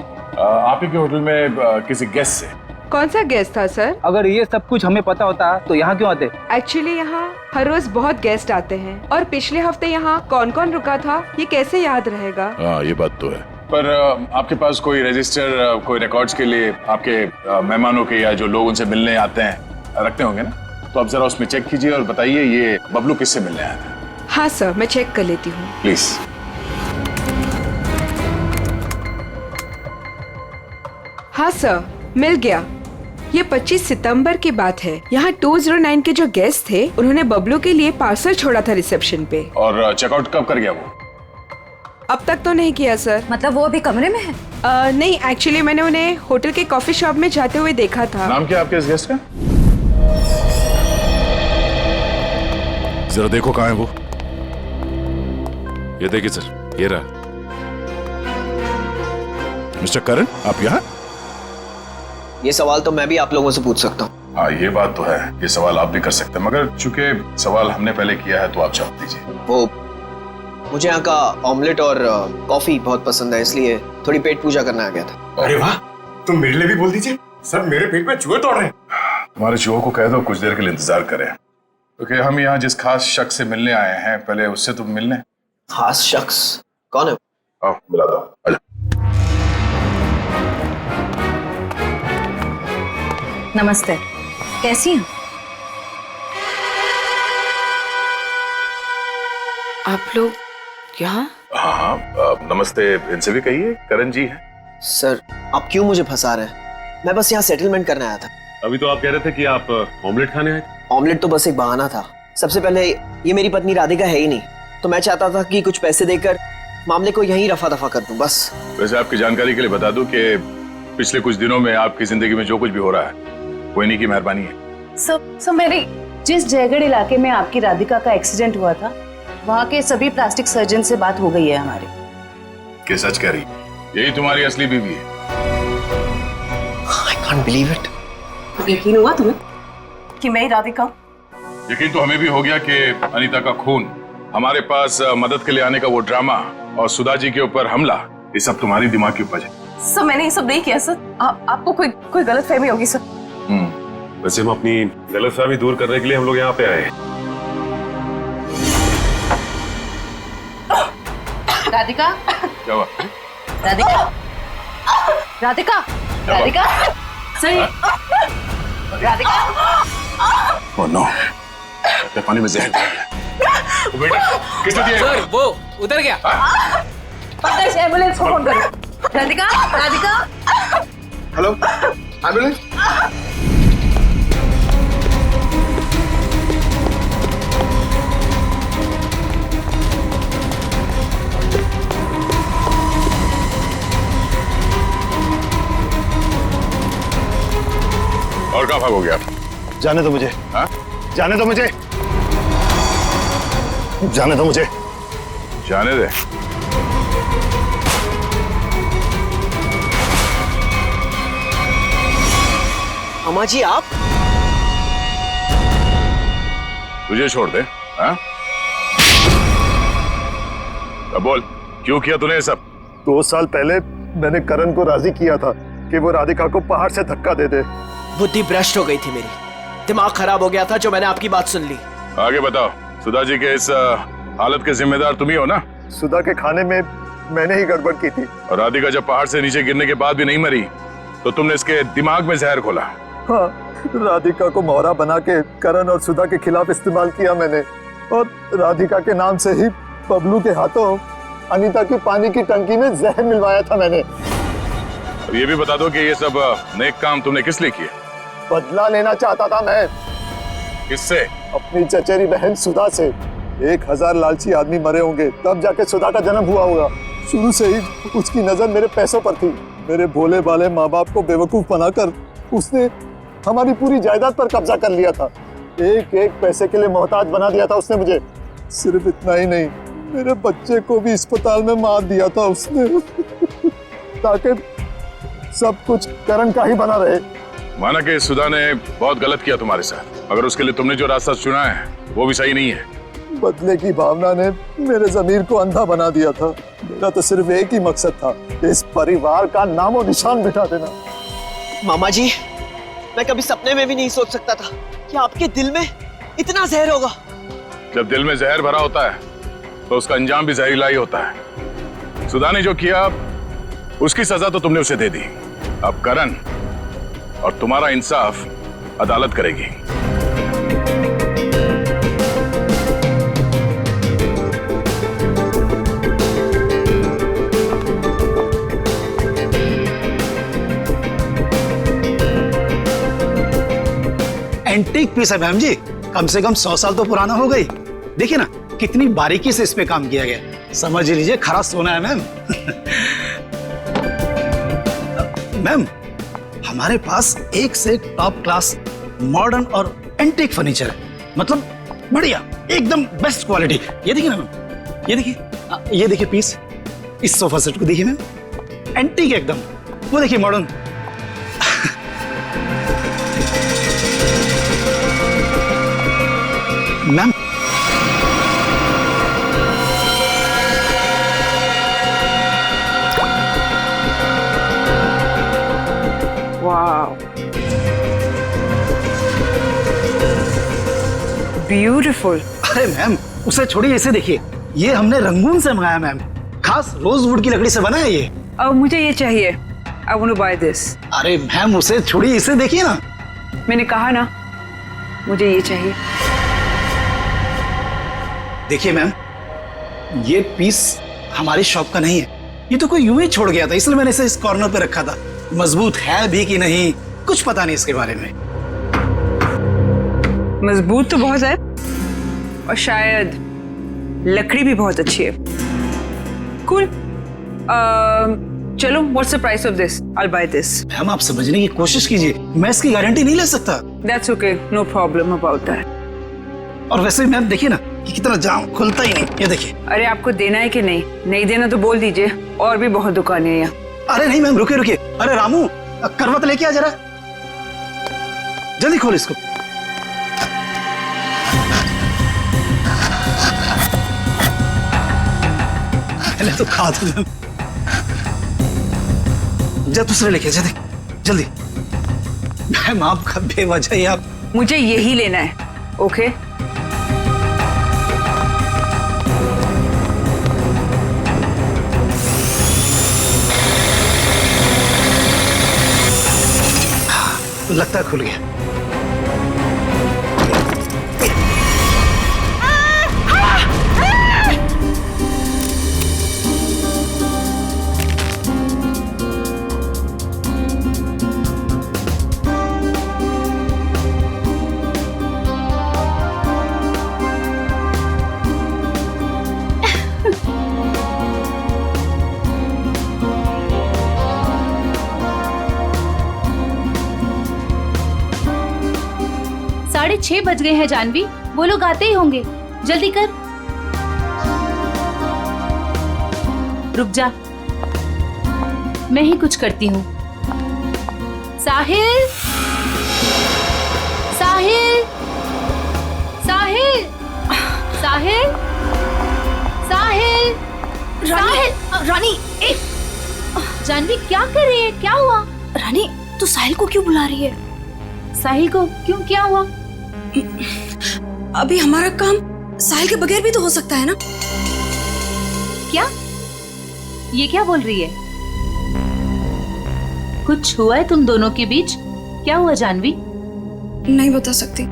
आप ही के होटल में किसी गेस्ट से। कौन सा गेस्ट था सर? अगर ये सब कुछ हमें पता होता तो यहाँ क्यों आते? एक्चुअली यहाँ हर रोज बहुत गेस्ट आते हैं, और पिछले हफ्ते यहाँ कौन कौन रुका था ये कैसे याद रहेगा? हाँ, ये बात तो है। पर आपके पास कोई रजिस्टर, कोई रिकॉर्ड्स के लिए आपके मेहमानों के या जो लोग उनसे मिलने आते हैं रखते होंगे ना? तो आप जरा उसमें चेक कीजिए और बताइए ये बबलू किससे मिलने आया था। हाँ सर, मैं चेक कर लेती हूँ। प्लीज। हाँ सर, मिल गया। ये 25 सितंबर की बात है। यहाँ 209 के जो गेस्ट थे उन्होंने बबलू के लिए पार्सल छोड़ा था रिसेप्शन पे। और चेकआउट कब कर गया वो? अब तक तो नहीं किया सर। मतलब वो अभी कमरे में है? नहीं, एक्चुअली मैंने उन्हें होटल के कॉफी शॉप में जाते हुए देखा था। नाम क्या आपके इस गेस्ट का? जरा देखो कहाँ है वो। ये देखिए सर, ये रहा। मिस्टर करण, आप यहाँ? ये सवाल तो मैं भी आप लोगों से पूछ सकता हूँ। हाँ, ये बात तो है, ये सवाल आप भी कर सकते हैं, मगर चूंकि सवाल हमने पहले किया है तो आप जवाब दीजिए। वो मुझे यहाँ का ऑमलेट और कॉफी बहुत पसंद है, इसलिए थोड़ी पेट पूजा करने आ गया था। अरे वाह, तुम मेरे लिए भी बोल दीजिए। सर, मेरे पेट में चूहे तोड़ रहे हैं। हमारे चूहों को कह दो कुछ देर के लिए इंतजार करें, क्योंकि हम यहाँ जिस खास शख्स से मिलने आए हैं, पहले उससे तुम मिलने। खास शख्स कौन है? आओ मिला दो। आजा। नमस्ते, कैसी हैं? आप लोग यहाँ? हाँ, नमस्ते इनसे भी कहिए, करण जी है। सर, आप क्यों मुझे फंसा रहे हैं? मैं बस यहाँ सेटलमेंट करने आया था। अभी तो आप कह रहे थे कि आप ऑमलेट खाने आए थे। ऑमलेट तो बस एक बहाना था। सबसे पहले ये मेरी पत्नी राधिका है ही नहीं, तो मैं चाहता था कि कुछ पैसे देकर मामले को यहीं रफा दफा कर दूं, बस। वैसे आपकी जानकारी के लिए बता दूं कि पिछले कुछ दिनों में आपकी जिंदगी में जो कुछ भी हो रहा है वो इन्हीं की मेहरबानी है। सब मेरी जिस जयगढ़ इलाके में आपकी राधिका का एक्सीडेंट हुआ था, वहाँ के सभी प्लास्टिक सर्जन से बात हो गई है हमारी। कि सच कह रही? यही तुम्हारी असली बीवी है? I can't believe it। यकीन हुआ तुम्हें कि मैं ही राधिका? यकीन तो हमें भी हो गया कि अनीता का खून, हमारे पास मदद के लिए आने का वो ड्रामा और सुधा जी के ऊपर हमला, ये सब तुम्हारी दिमाग की उपज है। सर, मैंने ये सब नहीं किया सर। आपको कोई गलतफहमी होगी सर। वैसे हम अपनी गलतफहमी दूर करने के लिए हम लोग यहाँ पे आए हैं। राधिका, क्या हुआ? राधिका, राधिका, राधिका, सही, राधिका। ओह नो, पानी में जहर दिया गया। वो बेटा किसने दिया? सर, वो उधर गया। पता है, एम्बुलेंस को फोन करो। राधिका, राधिका। Hello, ambulance. और कहाँ भाग हो गया? जाने दो मुझे। हाँ? जाने दो मुझे। जाने दो मुझे। जाने दे। अम्मा जी, आप? तुझे छोड़ दे? हाँ? अब बोल, क्यों किया तूने ये सब? 2 साल पहले मैंने करण को राजी किया था कि वो राधिका को पहाड़ से धक्का दे दे। बुद्धि भ्रष्ट हो गई थी मेरी, दिमाग खराब हो गया था जो मैंने आपकी बात सुन ली। आगे बताओ, सुधा जी के इस हालत के जिम्मेदार तुम ही हो ना? सुधा के खाने में मैंने ही गड़बड़ की थी। और राधिका जब पहाड़ से नीचे गिरने के बाद भी नहीं मरी तो तुमने इसके दिमाग में जहर घोला। हाँ, राधिका को मोहरा बना के करण और सुधा के खिलाफ इस्तेमाल किया मैंने, और राधिका के नाम से ही बबलू के हाथों अनीता की पानी की टंकी में जहर मिलवाया था मैंने। और ये भी बता दो कि ये सब नेक काम तुमने किस लिए किए? बदला लेना चाहता था मैं। किससे? अपनी चचेरी बहन सुधा से। 1000 लालची आदमी मरे होंगे तब जाके सुधा का जन्म हुआ होगा। शुरू से ही उसकी नजर मेरे पैसों पर थी। मेरे भोले भाले माँ बाप को बेवकूफ बनाकर उसने हमारी पूरी जायदाद पर कब्जा कर लिया था। एक एक पैसे के लिए मोहताज बना दिया था उसने मुझे। सिर्फ इतना ही नहीं, मेरे बच्चे को भी अस्पताल में मार दिया था उसने ताकि सब कुछ करण का ही बना रहे। माना कि सुधा ने बहुत गलत किया तुम्हारे साथ, मगर उसके लिए तुमने जो रास्ता चुना है वो भी सही नहीं है। बदले की भावना ने मेरे जमीर को अंधा बना दिया था। मेरा तो सिर्फ एक ही मकसद था, इस परिवार का नामो निशान मिटा देना। मामा जी, मैं कभी सपने में भी नहीं सोच सकता था कि आपके दिल में इतना जहर होगा। जब दिल में जहर भरा होता है तो उसका अंजाम भी जहरीला ही होता है। सुधा ने जो किया उसकी सजा तो तुमने उसे दे दी। अब करण और तुम्हारा इंसाफ अदालत करेगी। एंटीक पीस है मैम जी, कम से कम 100 साल तो पुराना हो गई। देखिए ना कितनी बारीकी से इस पे काम किया गया, समझ लीजिए खरा सोना है मैम। मैम हमारे पास एक से एक टॉप क्लास मॉडर्न और एंटीक फर्नीचर है, मतलब बढ़िया एकदम बेस्ट क्वालिटी। ये देखिए ना मैम, ये देखिए पीस, इस सोफा सेट को देखिए मैम, एंटीक एकदम। वो देखिए मॉडर्न। Ma'am wow, beautiful. अरे मैम उसे छोड़िए, इसे देखिए, ये हमने रंगून से मंगाया मैम, खास रोजवुड की लकड़ी से बना है ये। अब मुझे ये चाहिए, I want to buy this. अरे मैम उसे छोड़िए, इसे देखिए ना। मैंने कहा ना मुझे ये चाहिए। देखिए मैम, ये पीस हमारी शॉप का नहीं है, ये तो कोई यूं ही छोड़ गया था, इसलिए मैंने इसे इस कॉर्नर पे रखा था। मजबूत है भी कि नहीं कुछ पता नहीं इसके बारे में। मजबूत तो बहुत है और शायद लकड़ी भी बहुत अच्छी है। कूल। चलो, what's the price of this? I buy this. Ma'am आप समझने की कोशिश कीजिए, मैं इसकी गारंटी नहीं ले सकता। That's okay, no problem about that. और वैसे मैम देखिए ना कि कितना जाम खुलता ही नहीं, ये देखिए। अरे आपको देना है कि नहीं? नहीं देना तो बोल दीजिए, और भी बहुत दुकानें हैं यहाँ। अरे नहीं मैम, रुकिए रुकिए। अरे रामू, करवत लेके आ जरा, जल्दी खोल इसको। पहले तो खा दो मैम। जा दूसरे लेके जा, देख जल्दी। मैम आपका बेवजह ही आप। मुझे यही लेना है, ओके? लगता है खुल गया। साढ़े 6 बज गए हैं जानवी, वो लोग आते ही होंगे, जल्दी कर। रुक जा, मैं ही कुछ करती हूँ। साहिल, साहिल, साहिल, साहिल, साहिल, साहिल। रानी, जानवी क्या कर रही है? क्या हुआ? रानी तू साहिल को क्यों बुला रही है? साहिल को क्यों? क्या हुआ? अभी हमारा काम साहिल के बगैर भी तो हो सकता है ना? क्या? ये क्या बोल रही है? कुछ हुआ है तुम दोनों के बीच? क्या हुआ जानवी? नहीं बता सकती।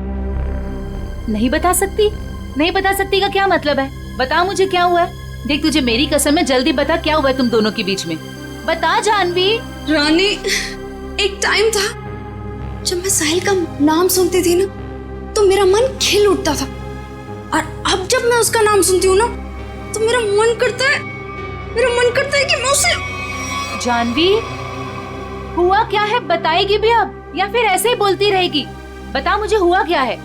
नहीं बता सकती? नहीं बता सकती का क्या मतलब है? बता मुझे क्या हुआ है। देख तुझे मेरी कसम है, जल्दी बता क्या हुआ है तुम दोनों के बीच में। बता जानवी। रानी, एक टाइम था जब मैं साहिल का नाम सुनती थी ना तो मेरा मन खिल उठता था, और अब जब मैं उसका नाम सुनती हूँ ना तो मेरा मन करता है कि मैं उसे। जानवी, हुआ क्या है? बताएगी भी अब या फिर ऐसे ही बोलती रहेगी? बता मुझे हुआ क्या है।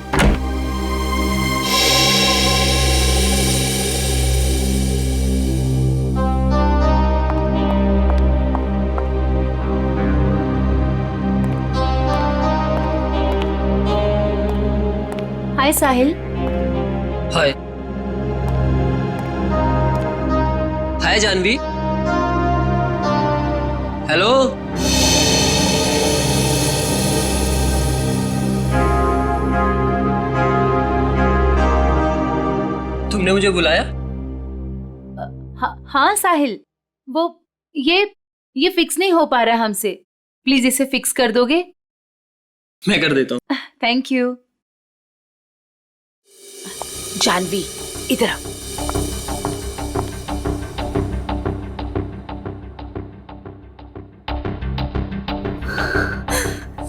साहिल। हाय। हाय जानवी। हेलो। तुमने मुझे बुलाया? हाँ साहिल, वो ये फिक्स नहीं हो पा रहा है हमसे। प्लीज इसे फिक्स कर दोगे? मैं कर देता हूँ। Thank you. जानवी इधर आ।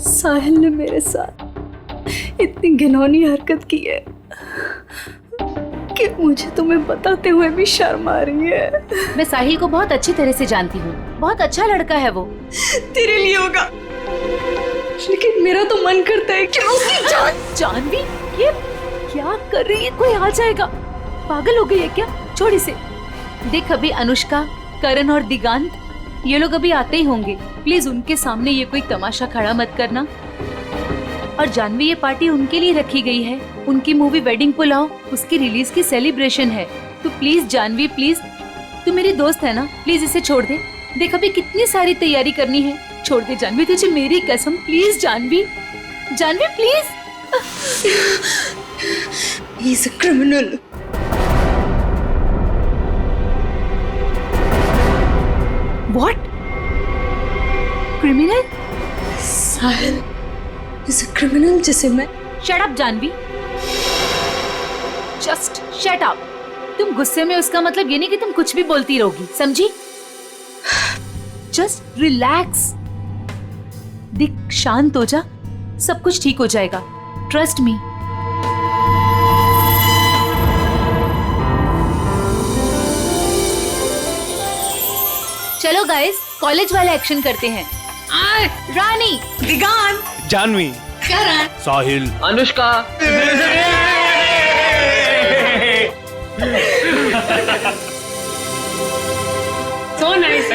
साहिल ने मेरे साथ इतनी घिनौनी हरकत की है कि मुझे तुम्हें बताते हुए भी शर्म आ रही है। मैं साहिल को बहुत अच्छी तरह से जानती हूँ, बहुत अच्छा लड़का है वो। तेरे लिए होगा, लेकिन मेरा तो मन करता है कि उसकी जान। जानवी ये क्या कर रही है? कोई आ जाएगा। पागल हो गई है क्या? छोड़ इसे। देख अभी अनुष्का, करण और दिगांत ये लोग अभी आते ही होंगे। प्लीज उनके सामने ये कोई तमाशा खड़ा मत करना। और जानवी ये पार्टी उनके लिए रखी गई है। उनकी मूवी वेडिंग पुलाव उसकी रिलीज की सेलिब्रेशन है। तो प्लीज जानवी प्लीज, तू मेरी दोस्त है ना, प्लीज इसे छोड़ दे। देख अभी कितनी सारी तैयारी करनी है। छोड़ दे जानवी, तुझे मेरी कसम। Please Jahnavi, Jahnavi please. He is a criminal. What? Criminal? Sahil is a criminal जिसे मैं। Shut up Janvi. Just shut up। तुम गुस्से में उसका मतलब ये नहीं कि तुम कुछ भी बोलती रहोगी, समझी? Just relax। दिख शांत हो जा, सब कुछ ठीक हो जाएगा। Trust me। चलो गाइस, कॉलेज वाला एक्शन करते हैं। रानी, दिगांत, जानवी, करण, साहिल, Anushka. So nice।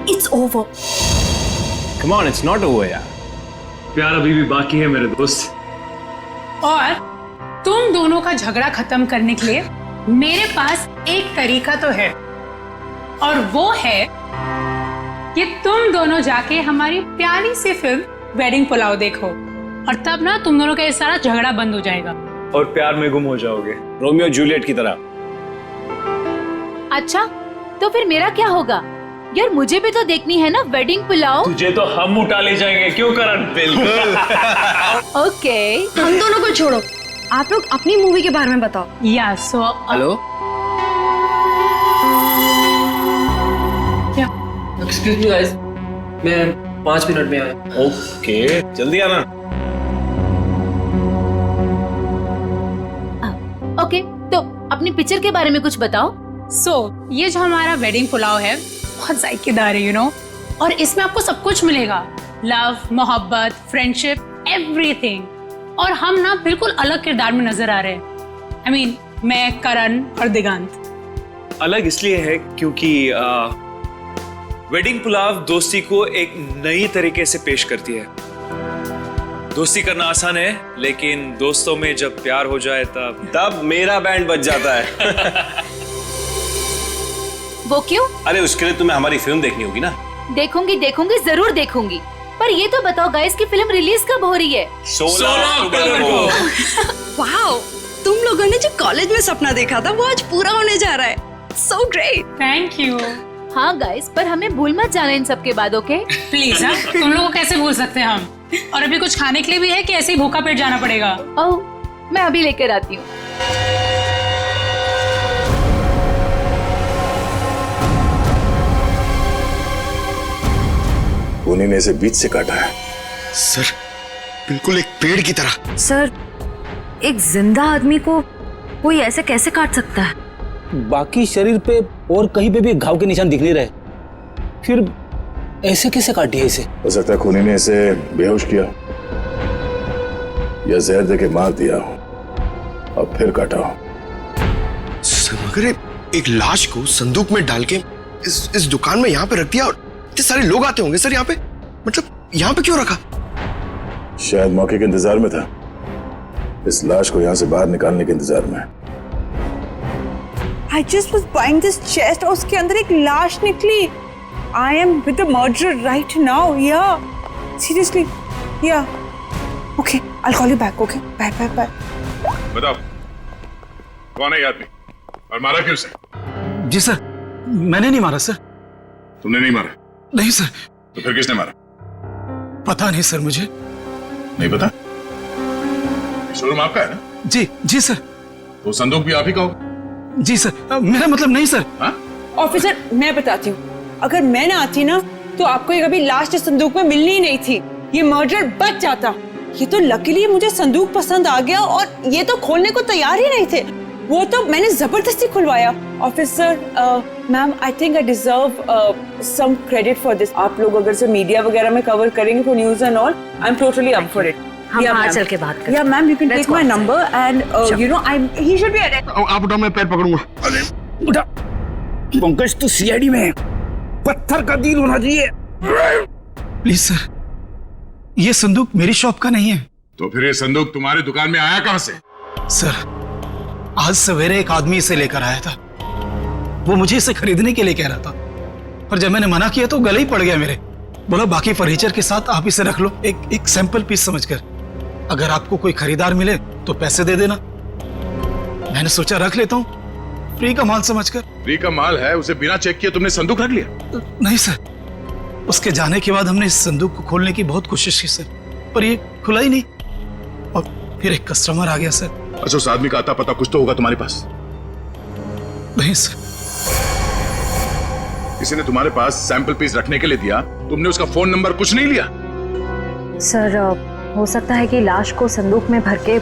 It's over। Come on, it's not over यार। प्यार अभी भी बाकी है मेरे दोस्त। और तुम दोनों का झगड़ा खत्म करने के लिए मेरे पास एक तरीका तो है, और वो है कि तुम दोनों जाके हमारी प्यारी सी फिल्म वेडिंग पुलाव देखो, और तब ना तुम दोनों का ये सारा झगड़ा बंद हो जाएगा और प्यार में गुम हो जाओगे, रोमियो जूलियट की तरह। अच्छा तो फिर मेरा क्या होगा? यार मुझे भी तो देखनी है ना वेडिंग पुलाव। तुझे तो हम उठा ले जाएंगे, क्यों करण? बिल्कुल। ओके हम दोनों को छोड़ो, आप लोग अपनी मूवी के बारे में बताओ। या सो हेलो। क्या? एक्सक्यूज मी गाइस, मैं 5 मिनट में आया। ओके, जल्दी आना। ओके, तो अपनी पिक्चर के बारे में कुछ बताओ। ये जो हमारा वेडिंग पुलाव है बहुत जायकेदार है, यू नो, और इसमें आपको सब कुछ मिलेगा। लव, मोहब्बत, फ्रेंडशिप, एवरीथिंग। और हम ना बिल्कुल अलग किरदार में नजर आ रहे हैं। I mean, मैं, करण और दिगांत। अलग इसलिए है क्योंकि वेडिंग पुलाव दोस्ती को एक नई तरीके से पेश करती है। दोस्ती करना आसान है, लेकिन दोस्तों में जब प्यार हो जाए तब मेरा बैंड बज जाता है। वो क्यों? अरे उसके लिए तुम्हें हमारी फिल्म देखनी होगी ना। देखूंगी देखूंगी, जरूर देखूंगी। पर ये तो बताओ गाइस की फिल्म रिलीज कब हो रही है? 16 अक्टूबर को। वाओ, तुम लोगों ने जो कॉलेज में सपना देखा था वो आज पूरा होने जा रहा है। So great. Thank you. हाँ गाइस, पर हमें भूल मत जाना इन सब के बाद, ओके? प्लीज। तुम लोगों को कैसे भूल सकते हैं हम? और अभी कुछ खाने के लिए भी है कि ऐसे ही भूखा पेट जाना पड़ेगा? ओह, मैं अभी लेकर आती हूँ। उन्हीं ने इसे बीच से काटा है। सर, बिल्कुल एक पेड़ की तरह। सर, एक जिंदा आदमी को कोई ऐसे कैसे काट सकता है? बाकी शरीर पे और कहीं पे भी घाव के निशान दिख नहीं रहे, फिर ऐसे कैसे काटी है इसे? हो सकता है खूनी ने इसे बेहोश किया या जहर देके मार दिया हो और फिर काटा हो। समझ मगर एक लाश को संदूक में डाल के इस दुकान में यहाँ पे रख दिया और इतने सारे लोग आते होंगे सर यहाँ पे, मतलब यहाँ पे क्यों रखा? शायद मौके के इंतजार में था, इस लाश को यहाँ से बाहर निकालने के इंतजार में। I just was buying this chest और उसके अंदर एक लाश निकली। I am with the murderer right now. Yeah, seriously. Yeah. Okay, I'll call you back. Okay, bye, bye, bye. बताओ कौन है ये आदमी और मारा क्यों उसे? जी सर, मैंने नहीं मारा सर। तुमने नहीं मारा? नहीं सर। तो फिर किसने मारा? पता नहीं सर, मुझे नहीं पता। शोरूम आपका है ना? जी जी सर। तो संदूक भी आप ही का होगा? जी सर, मेरा मतलब नहीं सर। ऑफिसर, मैं बताती हूँ, अगर मैं ना आती ना तो आपको ये कभी लाश इस संदूक में मिलनी ही नहीं थी, ये मर्डर बच जाता। ये तो लकीली मुझे संदूक पसंद आ गया और ये तो खोलने को तैयार ही नहीं थे, वो तो मैंने जबरदस्ती खुलवाया। Officer, ma'am, I think I deserve some credit for this. आप लोग अगर से मीडिया वगैरह में कवर करेंगे for news and all, I am totally up for it. हम बाहर चल के बात करें। या ma'am, you can take my number and you know he should be arrested. आप उठाओ, मैं पैर पकड़ूंगा। उठा। पंकज तो सीआईडी में है, पत्थर का दिल होना चाहिए। प्लीज सर, ये संदूक मेरी शॉप का नहीं है। तो फिर ये संदूक तुम्हारी दुकान में आया कहां से? सर, आज सवेरे एक आदमी इसे लेकर आया था, वो मुझे इसे खरीदने के लिए कह रहा था, पर जब मैंने मना किया तो गले ही पड़ गया मेरे। बोला बाकी फर्नीचर के साथ आप इसे रख लो, एक सैंपल पीस समझकर, अगर आपको कोई खरीदार मिले तो पैसे दे देना। मैंने सोचा रख लेता हूँ, फ्री का माल समझकर। फ्री का माल है, उसे बिना चेक किए तुमने संदूक रख लिया? नहीं सर, उसके जाने के बाद हमने इस संदूक को खोलने की बहुत कोशिश की सर, पर ये खुला ही नहीं, और फिर एक कस्टमर आ गया सर। अच्छा, उस आदमी का आता पता कुछ तो होगा तुम्हारे पास? नहीं सर। किसी ने तुम्हारे पास सैंपल पीस रखने के लिए दिया, तुमने उसका फोन नंबर कुछ नहीं लिया? सर, हो सकता है कि लाश को संदूक में भर के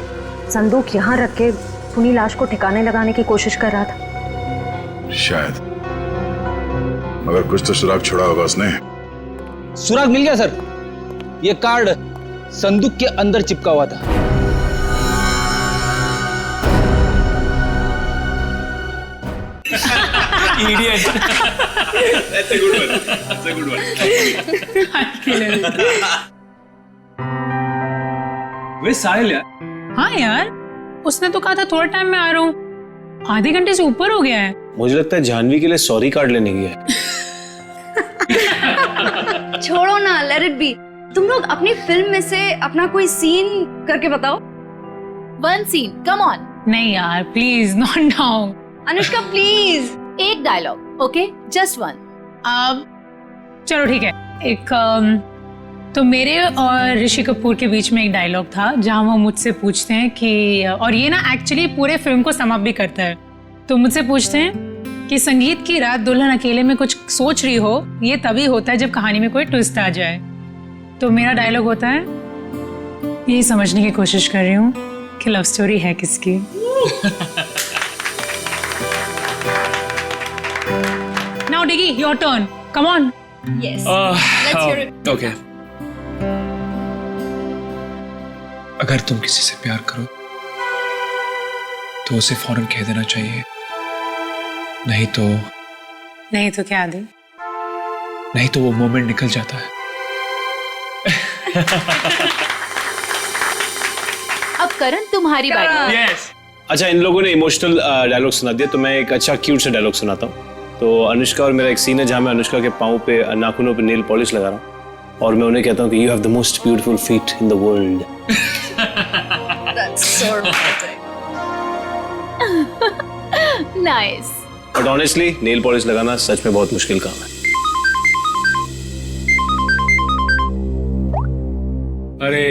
संदूक यहाँ रख के उन्हीं लाश को ठिकाने लगाने की कोशिश कर रहा था। शायद, मगर कुछ तो सुराग छोड़ा होगा उसने। सुराग मिल गया सर, ये कार्ड संदूक के अंदर चिपका हुआ था। Idiot. That's a good one. That's a good one. वे साहिल यार। हाँ यार, उसने तो कहा था थोड़ा टाइम में आ रहा हूँ, आधे घंटे से ऊपर हो गया है। मुझे लगता है जानवी के लिए सॉरी कार्ड लेने गया है। छोड़ो ना, लेट इट बी। तुम लोग अपनी फिल्म में से अपना कोई सीन करके बताओ। One scene, come on. नहीं यार, please not now. Anushka please, एक डायलॉग, ओके, जस्ट वन। अब चलो ठीक है, एक तो मेरे और ऋषि कपूर के बीच में एक डायलॉग था जहां वो मुझसे पूछते हैं कि, और ये ना एक्चुअली पूरे फिल्म को सम अप भी करता है, तो मुझसे पूछते हैं कि संगीत की रात दुल्हन अकेले में कुछ सोच रही हो, ये तभी होता है जब कहानी में कोई ट्विस्ट आ जाए। तो मेरा डायलॉग होता है, यही समझने की कोशिश कर रही हूँ कि लव स्टोरी है किसकी। Now Diggy, your turn. Come on. Yes. Let's hear it. Okay. अगर तुम किसी से प्यार करो तो उसे फौरन कह देना चाहिए, नहीं तो क्या आदि? नहीं तो वो मोमेंट निकल जाता है। अब करण, तुम्हारी बारी। Yes. अच्छा, इन लोगों ने इमोशनल डायलॉग सुना दिया, तो मैं एक अच्छा क्यूट सा डायलॉग सुनाता हूँ। तो अनुष्का और मेरा एक सीन है जहाँ मैं अनुष्का के पाँव पे, नाखूनों पे नेल पॉलिश लगा रहा हूँ और मैं उन्हें कहता हूँ कि you have the most beautiful feet in the world. That's so romantic. Nice. But honestly nail polish लगाना सच में बहुत मुश्किल काम है। अरे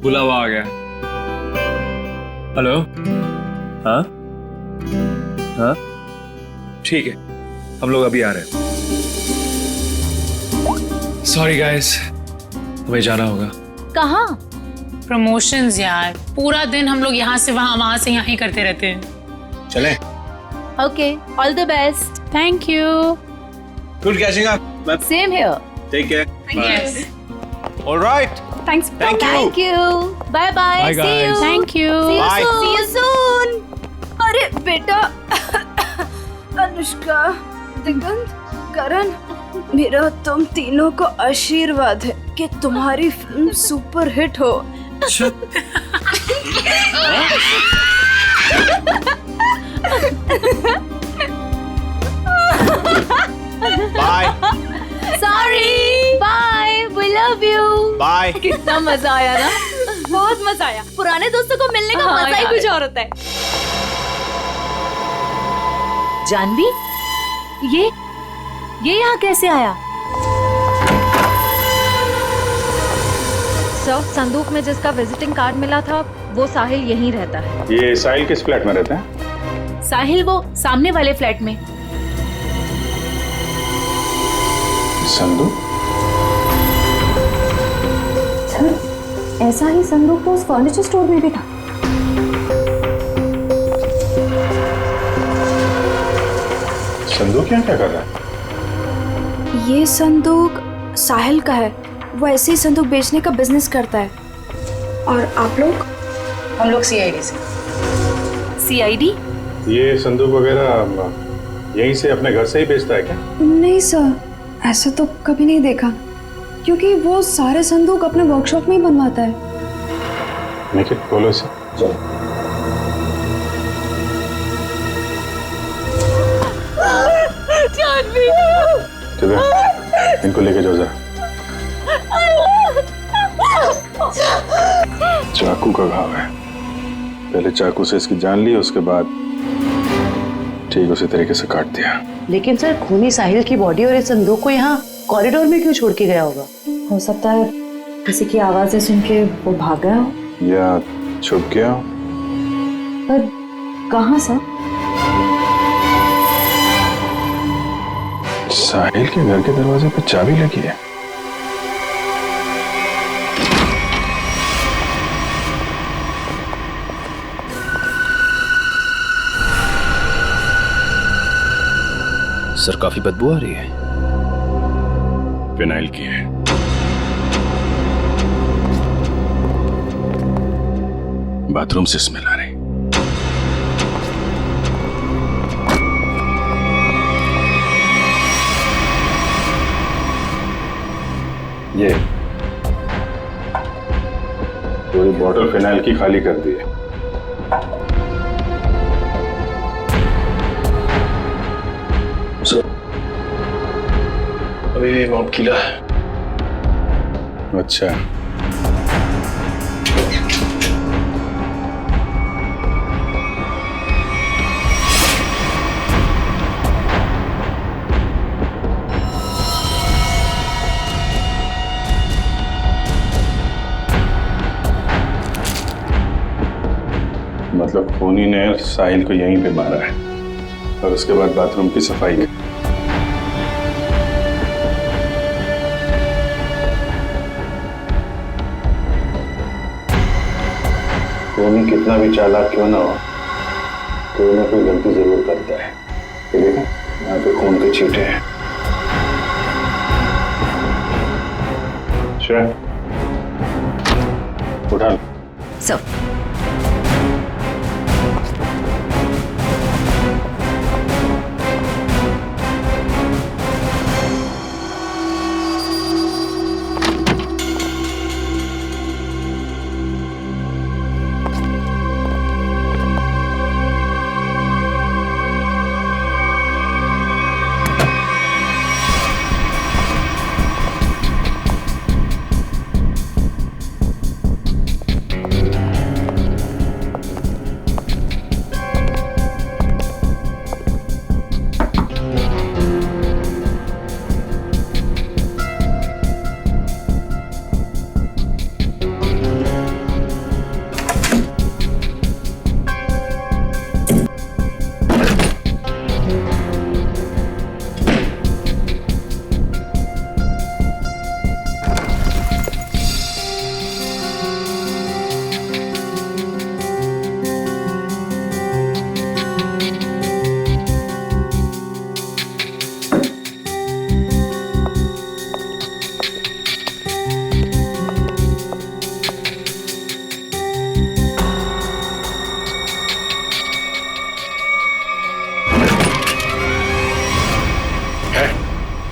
बुलावा आ गया। हेलो। हाँ हाँ ठीक है, हम लोग अभी आ रहे हैं। सॉरी गाइस, हमें जाना होगा। कहाँ? प्रमोशंस यार, पूरा दिन हम लोग यहाँ से वहाँ से यहाँ ही करते रहते हैं। चलें? Okay, all the best. Thank you. Good catching up. Same here. Take care. Yes. All right. Thanks. Thank you. Thank you. Bye bye. Bye, See you. guys. Thank you. See you Bye. soon. See you soon. अरे बेटा, अनुष्का, दिगंत, करण, मेरा तुम तीनों को आशीर्वाद है कि तुम्हारी फिल्म सुपर हिट हो। Bye. Sorry, bye, we love you. Bye. कितना मजा आया ना, बहुत मजा आया। पुराने दोस्तों को मिलने का मजा ही कुछ और होता है। जानवी, ये यहाँ कैसे आया? सर, संदूक में जिसका विजिटिंग कार्ड मिला था वो साहिल यहीं रहता है। ये साहिल किस फ्लैट में रहते हैं? साहिल वो सामने वाले फ्लैट में। संदूक? सर, ऐसा ही संदूक तो उस फर्नीचर स्टोर में भी था। संदूक यहाँ क्या कर रहा है? ये संदूक साहिल का है। वो ऐसे ही संदूक बेचने का बिजनेस करता है। और आप लोग? हम लोग सीआईडी से। सीआईडी? ये संदूक वगैरह यहीं से अपने घर से ही बेचता है क्या? नहीं सर, ऐसा तो कभी नहीं देखा, क्योंकि वो सारे संदूक अपने वर्कशॉप में ही बनवाता है। निखिल, बोलो इसे। चलो, इनको लेके जाओ जरा। चाकू का घाव है, पहले चाकू से इसकी जान ली, उसके बाद ठीक उसी तरीके से काट दिया। लेकिन सर, खूनी साहिल की बॉडी और इस संदूक को यहाँ कॉरिडोर में क्यों छोड़ के गया होगा? हो सकता है किसी की आवाजें सुन के वो भाग गया हो, या छुप गया हो। पर कहाँ सर? साहिल के घर के दरवाजे पर चाबी लगी है। सर, काफी बदबू आ रही है। फिनाइल की है। बाथरूम से स्मेल आ रही। ये पूरी बॉटल फिनाइल की खाली कर दी है। अभी भी मॉब किला है। अच्छा, मतलब खूनी ने साहिल को यहीं पे मारा है और उसके बाद बाथरूम की सफाई की। खूनी कितना भी चालाक क्यों ना हो, कोई ना कोई गलती जरूर करता है। ये देखो, यहाँ पे खून के छींटे हैं। श्रेया, उठा लो। सर,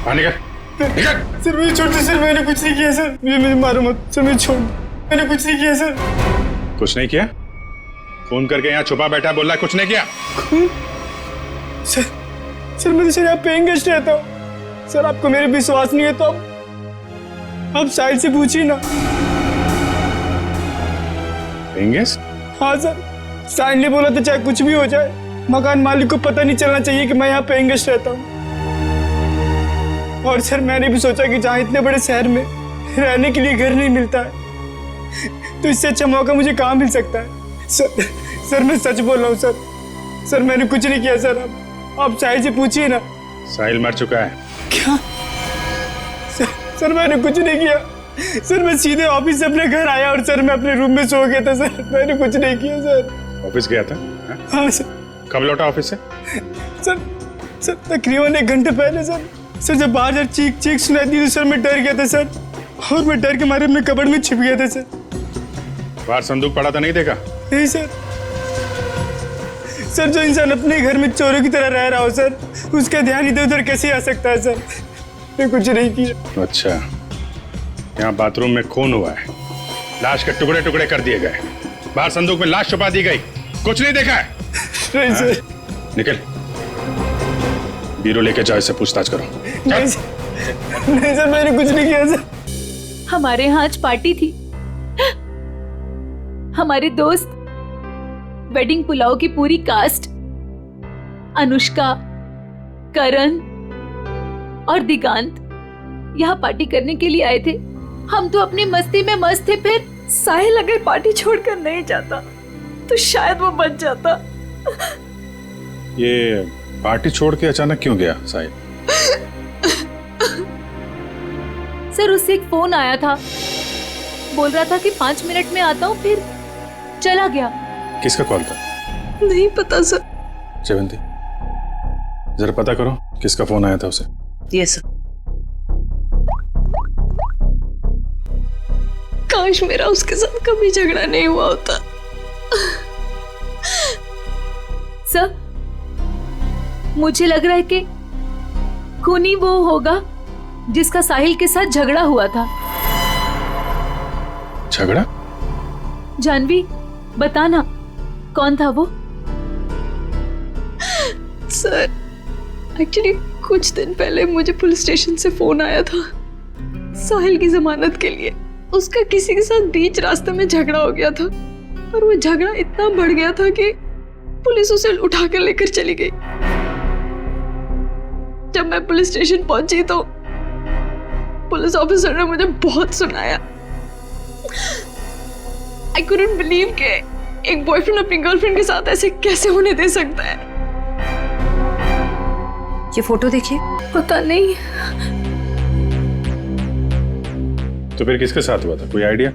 बाहर निकल। सर मुझे छोड़ दो सर, मैंने कुछ नहीं किया सर, मुझे मारो मत सर, मुझे छोड़, मैंने कुछ नहीं किया सर। कुछ नहीं किया? फोन करके यहाँ छुपा बैठा बोल रहा है कुछ नहीं किया? सर मैं तो सर यहाँ पेइंग गेस्ट रहता हूँ सर, आपको मेरे विश्वास नहीं है तो आप साहिल से पूछिए ना। Paying guest? हाँ सर, साहिल ने बोला था चाहे कुछ भी हो जाए मकान मालिक को पता नहीं चलना चाहिए कि मैं यहाँ पेइंग गेस्ट रहता हूँ। और सर मैंने भी सोचा कि जहाँ इतने बड़े शहर में रहने के लिए घर नहीं मिलता है तो इससे अच्छा मौका मुझे कहाँ मिल सकता है। सर मैं सच बोल रहा हूँ सर मैंने कुछ नहीं किया सर, आप साहिल से पूछिए ना। साहिल मर चुका है। क्या? सर मैंने कुछ नहीं किया सर, मैं सीधे ऑफिस से अपने घर आया और सर मैं अपने रूम में सो गया था सर, मैंने कुछ नहीं किया सर। ऑफिस गया था? हाँ सर। कब लौटा ऑफिस से? सर तकरीबन 1 घंटे पहले सर जब बाहर चीख सुनाई दी तो सर मैं डर गया था सर, और मैं डर के मारे अपने कबर्ड में छिप गया था सर। बाहर संदूक पड़ा था नहीं देखा? नहीं सर जो इंसान अपने घर में चोरों की तरह रह रहा हो सर, उसका ध्यान इधर उधर कैसे आ सकता है सर, मैं कुछ नहीं किया। अच्छा, यहाँ बाथरूम में खून हुआ है, लाश के टुकड़े टुकड़े कर दिए गए, बाहर संदूक में लाश छुपा दी गई, कुछ नहीं देखा है? नहीं सर। निकल, बीरो लेके जाओ, इससे पूछताछ करो। नहीं सर मैंने कुछ नहीं किया सर। हमारे यहाँ आज पार्टी थी, हमारे दोस्त वेडिंग पुलाव की पूरी कास्ट, अनुष्का, करण और दिगांत यहाँ पार्टी करने के लिए आए थे। हम तो अपनी मस्ती में मस्त थे, फिर साहिल अगर पार्टी छोड़कर नहीं जाता तो शायद वो बच जाता। ये पार्टी छोड़ के अचानक क्यों गया साहिल? सर उससे एक फोन आया था, बोल रहा था कि 5 मिनट में आता हूँ, फिर चला गया। किसका कॉल था? नहीं पता सर। सेवंती, जरा पता करो किसका फोन आया था उसे। Yes sir. काश मेरा उसके साथ कभी झगड़ा नहीं हुआ होता। सर मुझे लग रहा है कि खूनी वो होगा जिसका साहिल के साथ झगड़ा हुआ था। झगड़ा? जानवी बताना कौन था वो? सर एक्चुअली कुछ दिन पहले मुझे पुलिस स्टेशन से फोन आया था साहिल की जमानत के लिए। उसका किसी के साथ बीच रास्ते में झगड़ा हो गया था और वो झगड़ा इतना बढ़ गया था कि पुलिस उसे उठाकर लेकर चली गई। जब मैं पुलिस स्टेशन पहुंची तो पुलिस ऑफिसर ने मुझे बहुत सुनाया। I couldn't believe कि एक बॉयफ्रेंड अपनी गर्लफ्रेंड के साथ ऐसे कैसे होने दे सकता है। ये फोटो देखिए। पता नहीं। तो फिर किसके साथ हुआ था, कोई आइडिया?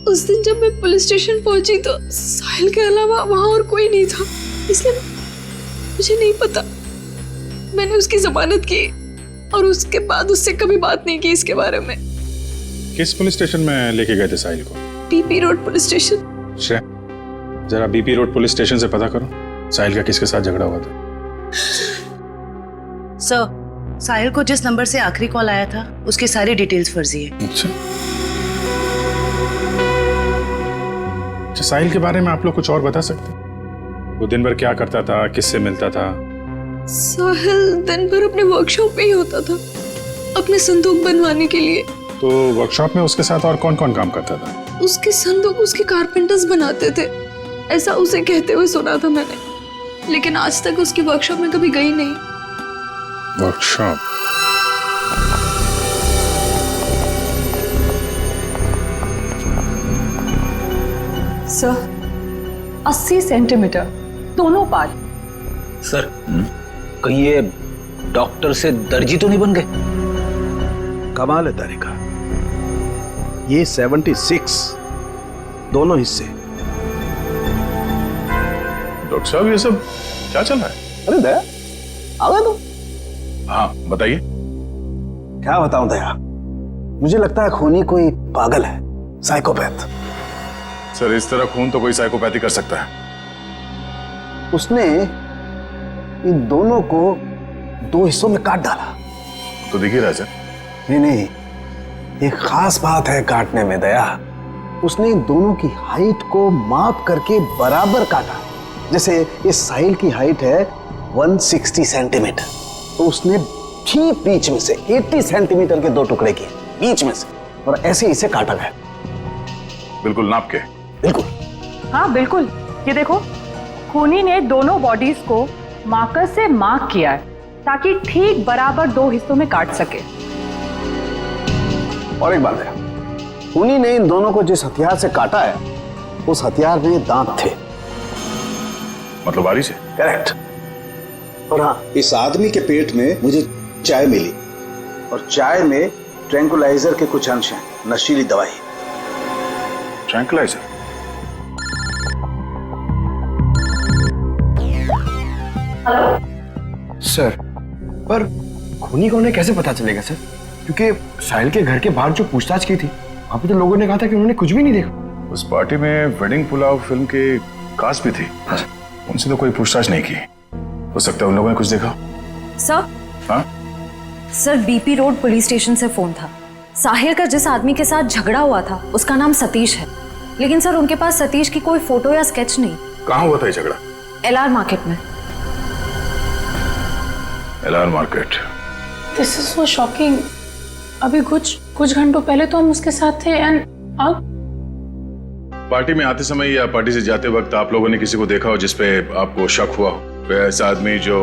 उस दिन जब मैं पुलिस स्टेशन पहुंची तो साहिल के अलावा वहां और कोई नहीं था, इसलिए मुझे नहीं पता। मैंने उसकी जमानत की और उसके बाद उससे कभी बात नहीं की इसके बारे में। किस पुलिस स्टेशन में लेके गए थे साहिल को? BP road police station. Shreya, जरा बीपी रोड पुलिस स्टेशन से पता करो साहिल का किसके साथ झगड़ा हुआ था। सर साहिल को जिस नंबर से आखिरी कॉल आया था उसकी सारी डिटेल्स फर्जी है। अच्छा, साहिल के बारे में आप लोग कुछ और बता सकते हैं? वो दिन भर क्या करता था, किससे मिलता था? साहिल दिन भर अपने वर्कशॉप में ही होता था अपने संदूक बनवाने के लिए। तो वर्कशॉप में उसके साथ और कौन कौन काम करता था? उसके संदूक उसके कारपेंटर्स बनाते थे, ऐसा उसे कहते हुए सुना था मैंने, लेकिन आज तक उसकी वर्कशॉप में कभी गई नहीं। वर्कशॉप? सर 80 सेंटीमीटर दोनों पार्ट। सर कहीं ये डॉक्टर से दर्जी तो नहीं बन गए? कमाल है तारिका, ये 76 दोनों हिस्से। डॉक्टर साहब ये सब क्या चल रहा है? अरे दया आ गए तुम? हाँ बताइए। क्या बताऊं दया, मुझे लगता है खूनी कोई पागल है, साइकोपैथ। सर इस तरह खून तो कोई साइकोपैथी कर सकता है। उसने इन दोनों को 2 हिस्सों में काट डाला, तो दिख ही रहा सर। नहीं नहीं, एक खास बात है काटने में दया। उसने दोनों की हाइट को माप करके बराबर काटा। जैसे इस साहिल की हाइट है 160 सेंटीमीटर, तो उसने ठीक बीच में से 80 सेंटीमीटर के 2 टुकड़े किए बीच में से, और ऐसे इसे काटा गया। बिल्कुल नाप के? बिल्कुल। हाँ बिल्कुल, ये देखो, खूनी ने दोनों बॉडीज को मार्कर से मार्क किया है ताकि ठीक बराबर 2 हिस्सों में काट सके। और एक बात है, खूनी ने इन दोनों को जिस हथियार से काटा है उस हथियार में दांत थे। मतलब वारी से? करेक्ट। और हाँ, इस आदमी के पेट में मुझे चाय मिली, और चाय में ट्रैंकुलाइजर के कुछ अंश हैं, नशीली दवाई। ट्रैंकुलाइजर? सर, पर खूनी कौन है कैसे पता चलेगा सर? क्योंकि साहिल के घर के बाहर जो पूछताछ की थी, वहां पे तो लोगों ने कहा था कि उन्होंने कुछ भी नहीं देखा। उस पार्टी में वेडिंग पुलाव फिल्म के कास्ट भी थी, उनसे तो कोई पूछताछ नहीं की। हो सकता है उन लोगों ने कुछ देखा। सर? हाँ sir, BP road police station से फोन था। साहिल का जिस आदमी के साथ झगड़ा हुआ था उसका नाम सतीश है, लेकिन सर उनके पास सतीश की कोई फोटो या स्केच नहीं। कहाँ हुआ था ये झगड़ा? LR मार्केट में। LR market? This is so shocking. अभी कुछ घंटों पहले तो हम उसके साथ थे, एंड अब पार्टी में आते समय या पार्टी से जाते वक्त आप लोगों ने किसी को देखा हो जिसपे आपको शक हुआ हो? कोई ऐसा आदमी जो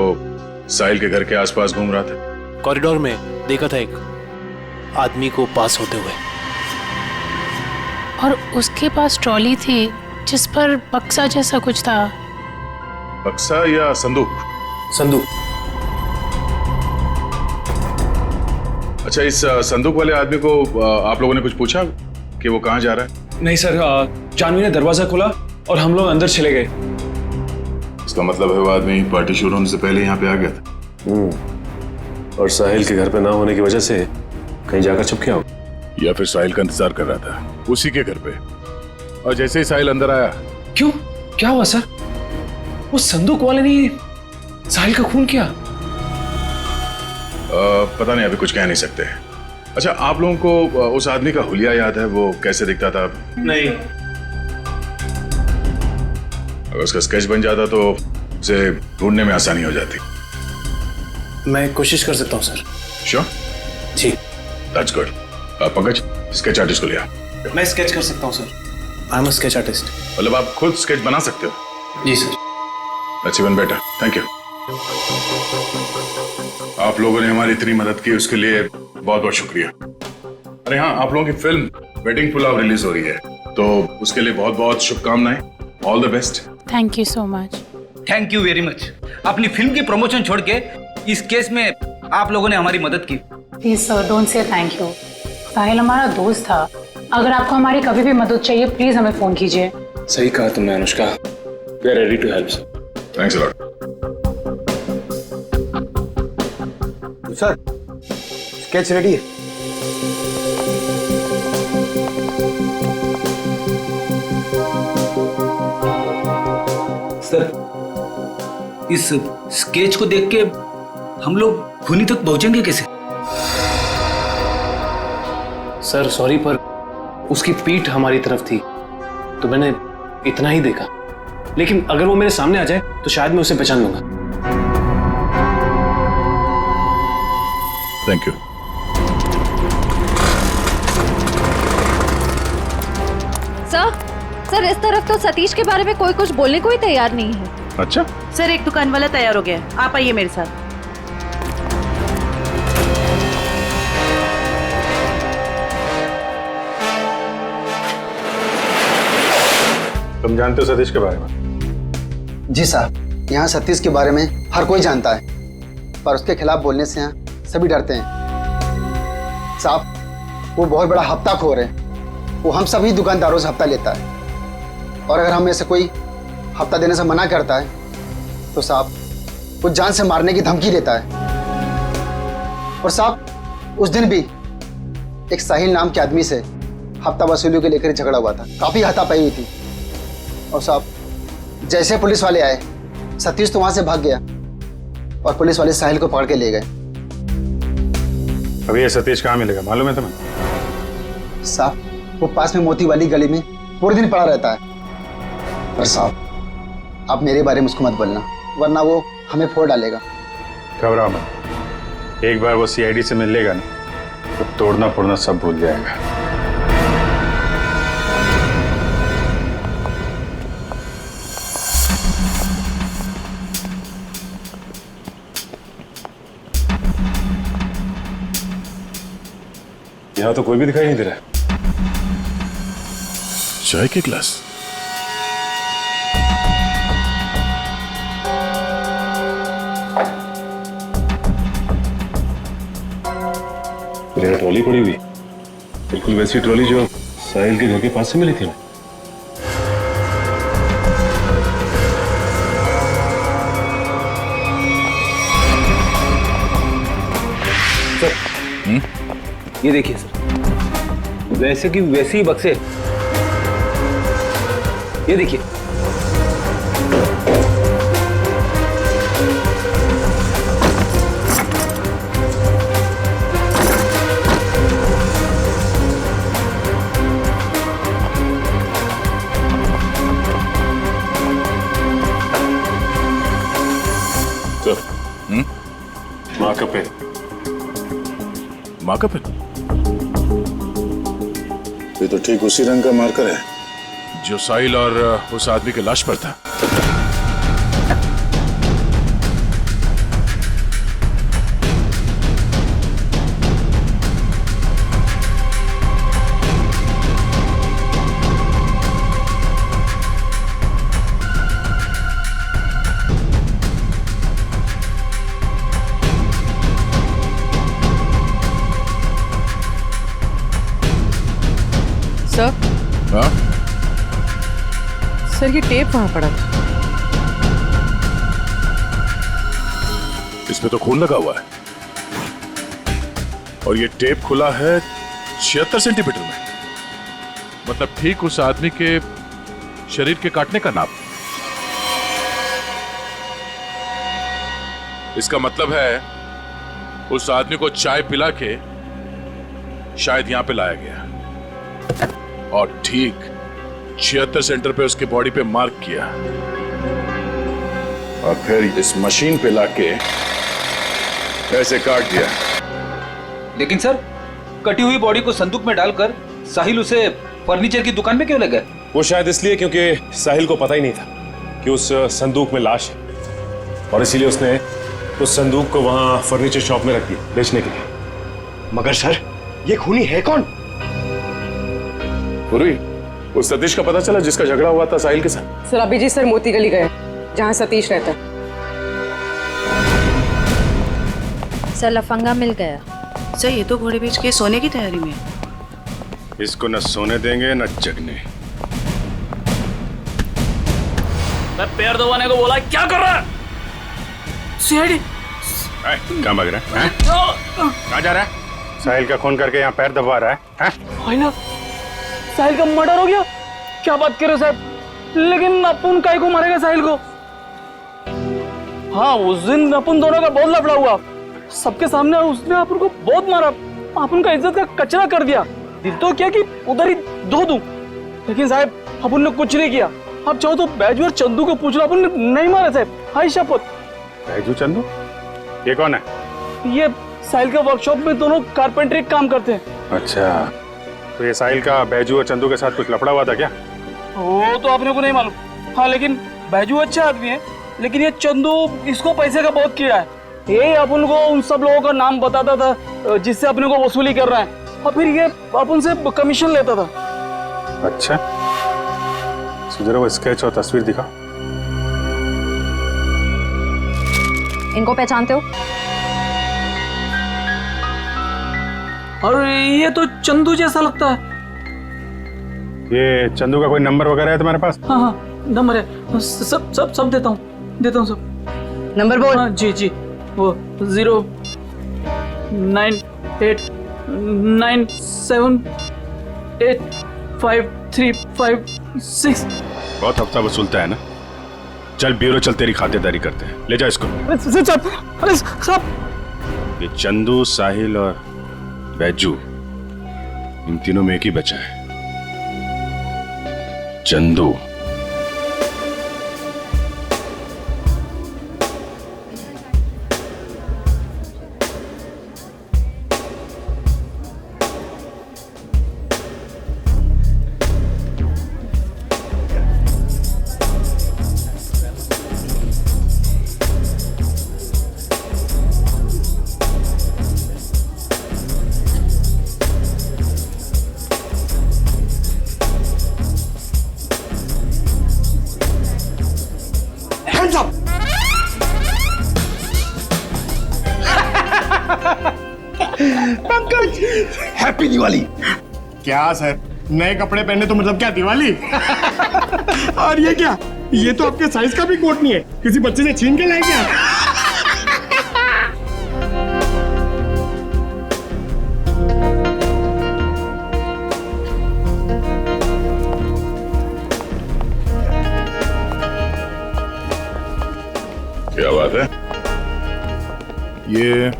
साहिल के घर के आसपास घूम रहा था? कॉरिडोर में देखा था एक आदमी को पास होते हुए, और उसके पास ट्रॉली थी जिस पर बक्सा जैसा कुछ था। बक्सा या संदूक? संदूक। अच्छा, इस संदूक वाले आदमी को आप लोगों ने कुछ पूछा कि वो कहाँ जा रहा है? नहीं सर, जानवी ने दरवाजा खोला और हम लोग अंदर चले गए। इसका मतलब है वो आदमी पार्टी शुरू होने से पहले यहाँ पे आ गया था। और साहिल के घर पे ना होने की वजह से कहीं जाकर छुप गया हो, या फिर साहिल का इंतजार कर रहा था उसी के घर पे, और जैसे ही साहिल अंदर आया। क्यों, क्या हुआ सर? वो संदूक वाले ने साहिल का खून किया? पता नहीं, अभी कुछ कह नहीं सकते। अच्छा, आप लोगों को उस आदमी का हुलिया याद है? वो कैसे दिखता था? नहीं। अगर उसका स्केच बन जाता तो उसे ढूंढने में आसानी हो जाती। मैं कोशिश कर सकता हूँ सर। श्योर? जी। That's good. Pankaj, sketch artist को लिया। मैं स्केच कर सकता हूँ sir, I am a sketch artist. मतलब आप खुद स्केच बना सकते हो? जी sir. That's even better, thank you. आप लोगों ने हमारी इतनी मदद की, उसके लिए बहुत बहुत शुक्रिया। अरे हाँ, आप लोगों की फिल्म वेडिंग पुलाव रिलीज हो रही है, तो उसके लिए बहुत बहुत शुभकामनाएं। All the best. Thank you so much. Thank you very much. अपनी फिल्म की प्रमोशन छोड़ के इस केस में आप लोगों ने हमारी मदद की। Please sir, don't say thank you. Sahil हमारा दोस्त था। अगर आपको हमारी कभी भी मदद चाहिए, प्लीज हमें फोन कीजिए। सही कहा तुमने Anushka, we are ready to help sir. Thanks a lot. Sir, sketch ready है। सर, इस स्केच को देख के हम लोग खूनी तक पहुंचेंगे कैसे? सर सॉरी, पर उसकी पीठ हमारी तरफ थी तो मैंने इतना ही देखा, लेकिन अगर वो मेरे सामने आ जाए तो शायद मैं उसे पहचान लूंगा। Thank you. सर, इस तरफ तो सतीश के बारे में कोई कुछ बोलने को ही तैयार नहीं है। अच्छा सर, एक दुकान वाला तैयार हो गया है, आप आइए मेरे साथ। तुम जानते हो सतीश के बारे में? जी साहब, यहाँ सतीश के बारे में हर कोई जानता है, पर उसके खिलाफ बोलने से यहाँ सभी डरते हैं। साहब, वो बहुत बड़ा हफ्ताखोर है। वो हम सभी दुकानदारों से हफ्ता लेता है, और अगर हम ऐसे कोई हफ्ता देने से मना करता है तो साहब वो जान से मारने की धमकी देता है। और साहब, उस दिन भी एक साहिल नाम के आदमी से हफ्ता वसूली को लेकर झगड़ा हुआ था, काफी हाथापाई हुई थी। और साहब, जैसे पुलिस वाले आए, सतीश तो वहां से भाग गया और पुलिस वाले साहिल को पकड़ के ले गए। अभी ये सतीश कहाँ मिलेगा मालूम है तुम्हें? साहब वो पास में मोती वाली गली में पूरे दिन पड़ा रहता है। पर साहब आप मेरे बारे में उसको मत बोलना, वरना वो हमें फोड़ डालेगा। घबराओ मत, एक बार वो सीआईडी से मिल लेगा ना तो तोड़ना फोड़ना सब भूल जाएगा। यहाँ तो कोई भी दिखाई नहीं दे रहा है। चाय के गिलास। मेरा ट्रॉली पड़ी हुई, बिल्कुल वैसी ट्रॉली जो साहिल के घर के पास से मिली थी। सर, ये देखिए सर, वैसे की वैसे ही बक्से, ये देखिए। माँ का पेन। माँ का पेन? ये तो ठीक उसी रंग का मार्कर है जो साहिल और उस आदमी के लाश पर था। सर, हाँ? सर ये टेप वहां पड़ा था। इसमें तो खून लगा हुआ है और ये टेप खुला है 76 सेंटीमीटर में, मतलब ठीक उस आदमी के शरीर के काटने का नाप। इसका मतलब है उस आदमी को चाय पिला के शायद यहां पे लाया गया और ठीक 76 सेंटर पे उसके बॉडी पे मार्क किया और फिर इस मशीन पे लाके ऐसे काट दिया। लेकिन सर, कटी हुई बॉडी को संदूक में डालकर साहिल उसे फर्नीचर की दुकान में क्यों ले गए? वो शायद इसलिए क्योंकि साहिल को पता ही नहीं था कि उस संदूक में लाश है और इसीलिए उसने उस संदूक को वहां फर्नीचर शॉप में रख दिया बेचने के लिए। मगर सर, ये खूनी है कौन? पूरी, उस सतीश का पता चला जिसका झगड़ा हुआ था साहिल के साथ? सर अभी जी सर मोती गली गए जहाँ सतीश रहता है। सर लफंगा मिल गया। सर ये तो घोड़े बेच के सोने की तैयारी में है। इसको न सोने देंगे न जगने। मैं पैर दबाने को बोला, क्या कर रहा है? सीआईडी। कहाँ भाग रहा है? कहाँ जा रहा है? साहिल का खून करके यहाँ पैर दबा रहा है? भाई साहिल का मर्डर हो गया? क्या बात कर रहे हो साहब? लेकिन अपन काहे को मारेगा साहिल को? हाँ, उस दिन अपन दोनों का बहुत लफड़ा हुआ, सबके सामने उसने अपन को बहुत मारा, अपन का इज्जत का कचरा कर दिया। दिल तो क्या कि उधर ही धो दूं, लेकिन साहब अपन ने कुछ नहीं किया। आप चाहो तो बैजू और चंदू को पूछ लो, अपन ने नहीं मारा साहब, हाय शपथ। बैजू चंदू? ये कौन है? ये साहिल के वर्कशॉप में दोनों कारपेंटरी काम करते हैं। अच्छा, तो ये साहिल का बैजू और चंदू के साथ कुछ लफड़ा हुआ था क्या? वो तो आपने को नहीं मालूम। हाँ, लेकिन बैजू अच्छा आदमी है, लेकिन ये चंदू इसको पैसे का बहुत कीड़ा है। ये अपन को उन सब लोगों का नाम बताता था जिससे अपने को वसूली कर रहा है, और फिर ये अपन से कमीशन लेता था। अच्छा, जरा वो स्केच और तस्वीर दिखा। इनको पहचानते हो? और ये तो चंदू जैसा लगता है। ये चंदू का कोई नंबर वगैरह है तुम्हारे पास? हाँ हाँ, नंबर है, सब देता हूँ सब। नंबर बोल। हाँ जी जी, वो 09897853556। बहुत हफ्ता वसूलता है ना। चल ब्यूरो चल, तेरी खातिरदारी करते हैं। ले जा इसको। अरे साहब, ये चंदू, साहिल और बैजू, इन तीनों में एक ही बचा है, चंदू। पंकज, हैप्पी दिवाली। क्या सर, नए कपड़े पहने तो मतलब क्या दिवाली? और ये क्या, ये तो आपके साइज का भी कोट नहीं है, किसी बच्चे से छीन के लाए क्या? क्या बात है? ये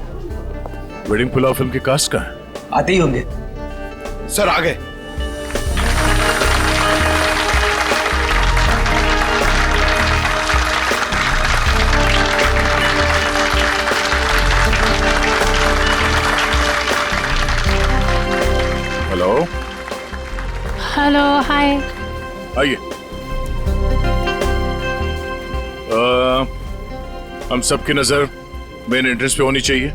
वेडिंग पुलाव फिल्म की कास्ट का है? आते ही होंगे सर। आ गए। हेलो। हेलो, हाय। आइए। हम सबकी नजर मेन एंट्रेंस पे होनी चाहिए,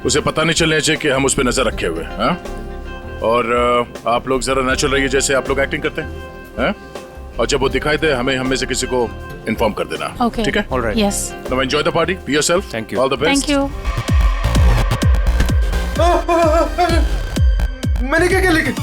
उसे पता नहीं चलना चाहिए कि हम उस पर नजर रखे हुए हैं। और आप लोग जरा नेचुरल रहिए, जैसे आप लोग एक्टिंग करते हैं। और जब वो दिखाई दे हमें में से किसी को इन्फॉर्म कर देना। Okay. ठीक है? All right. Yes. Now enjoy the party. Be yourself. Thank you. All the best. Thank you. मैंने क्या किया लेकिन?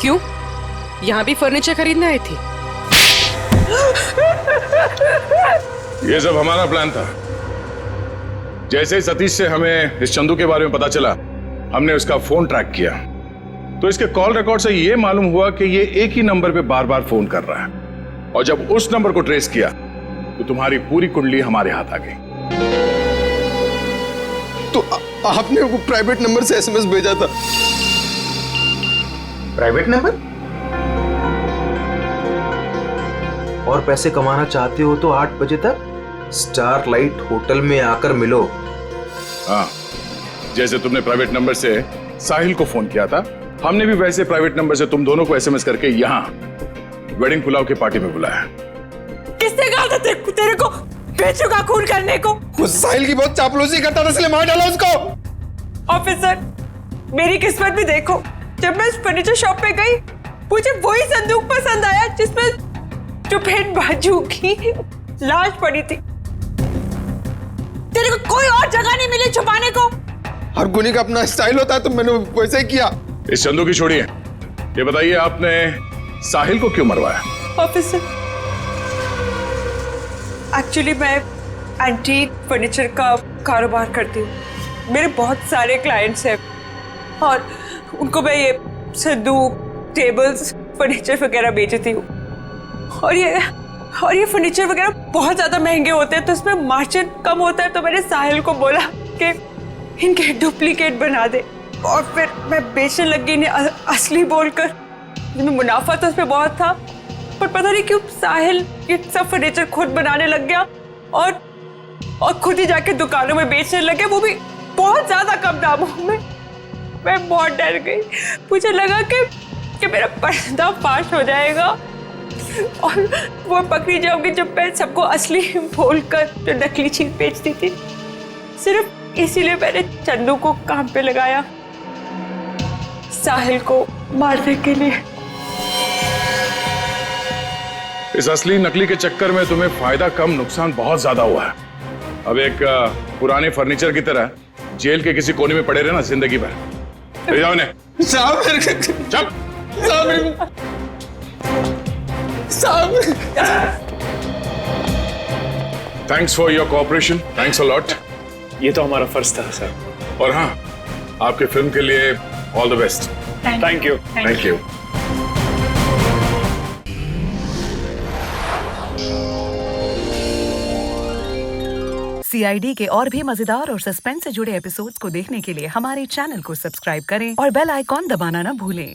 क्यों? यहाँ भी फर्नीचर खरीदने आई थी? ये सब हमारा प्लान था। जैसे ही सतीश से हमें इस चंदू के बारे में पता चला, हमने उसका फोन ट्रैक किया, तो इसके कॉल रिकॉर्ड से ये मालूम हुआ कि ये एक ही नंबर पे बार बार फोन कर रहा है। और जब उस नंबर को ट्रेस किया तो तुम्हारी पूरी कुंडली हमारे हाथ आ गई। तो आपने वो प्राइवेट नंबर से एसएमएस भेजा था? Private number? और पैसे कमाना चाहते हो तो 8 बजे तक स्टारलाइट होटल में आकर मिलो। हाँ, जैसे तुमने प्राइवेट नंबर से साहिल को फोन किया था, हमने भी वैसे प्राइवेट नंबर से तुम दोनों को एसएमएस करके यहाँ वेडिंग पुलाव की पार्टी में बुलाया। किसने कहा था तेरे को बेचू का खून करने को? वो साहिल की बहुत चापलूसी करता था, इसलिए मार डाला उसको। ऑफिसर, मेरी किस्मत भी देखो, जब मैं फर्नीचर शॉप पे गई, मुझे वही संदूक पसंद आया जिसमें चुपेन बाजू की लाश पड़ी थी। तेरे को कोई और जगह नहीं मिली छुपाने को? हर गुनी का अपना स्टाइल होता है, तो मैंने वैसे ही किया। इस चंदू की छोड़िए, ये बताइए आपने साहिल को क्यों मरवाया? ऑफिसर, एक्चुअली मैं एंटीक फर्नीचर का कारोबार करती हूँ। मेरे बहुत सारे क्लाइंट्स हैं और उनको मैं ये संदूक, टेबल्स, फर्नीचर वगैरह बेचती हूँ। और ये फर्नीचर वगैरह बहुत ज़्यादा महंगे होते हैं, तो इसमें मार्जिन कम होता है। तो मैंने साहिल को बोला कि इनके डुप्लीकेट बना दे, और फिर मैं बेचने लगी इन्हें असली बोलकर। जिसमें मुनाफा तो उसमें बहुत था, पर पता नहीं क्यों साहिल ये सब फर्नीचर खुद बनाने लग गया और खुद ही जाके दुकानों में बेचने लगे, वो भी बहुत ज़्यादा कम दामों में। मैं बहुत डर गई, मुझे लगा कि मेरा पर्दाफाश हो जाएगा और वो पकड़ी जाऊंगी जब मैं सबको असली बोलकर जो नकली चीज बेचती थी। सिर्फ इसीलिए मैंने चंदू को काम पे लगाया, साहिल को मारने के लिए। इस असली नकली के चक्कर में तुम्हें फायदा कम, नुकसान बहुत ज्यादा हुआ है। अब एक पुराने फर्नीचर की तरह जेल के किसी कोने में पड़े रहना जिंदगी भर। ले जाओ इन्हें। साहब चुप। Thanks for your cooperation, thanks a lot. ये तो हमारा फर्ज था सर। और हाँ, आपके फिल्म के लिए all the best. Thank you. Thank you. CID के और भी मजेदार और सस्पेंस से जुड़े एपिसोड्स को देखने के लिए हमारे चैनल को सब्सक्राइब करें और बेल आइकॉन दबाना ना भूलें।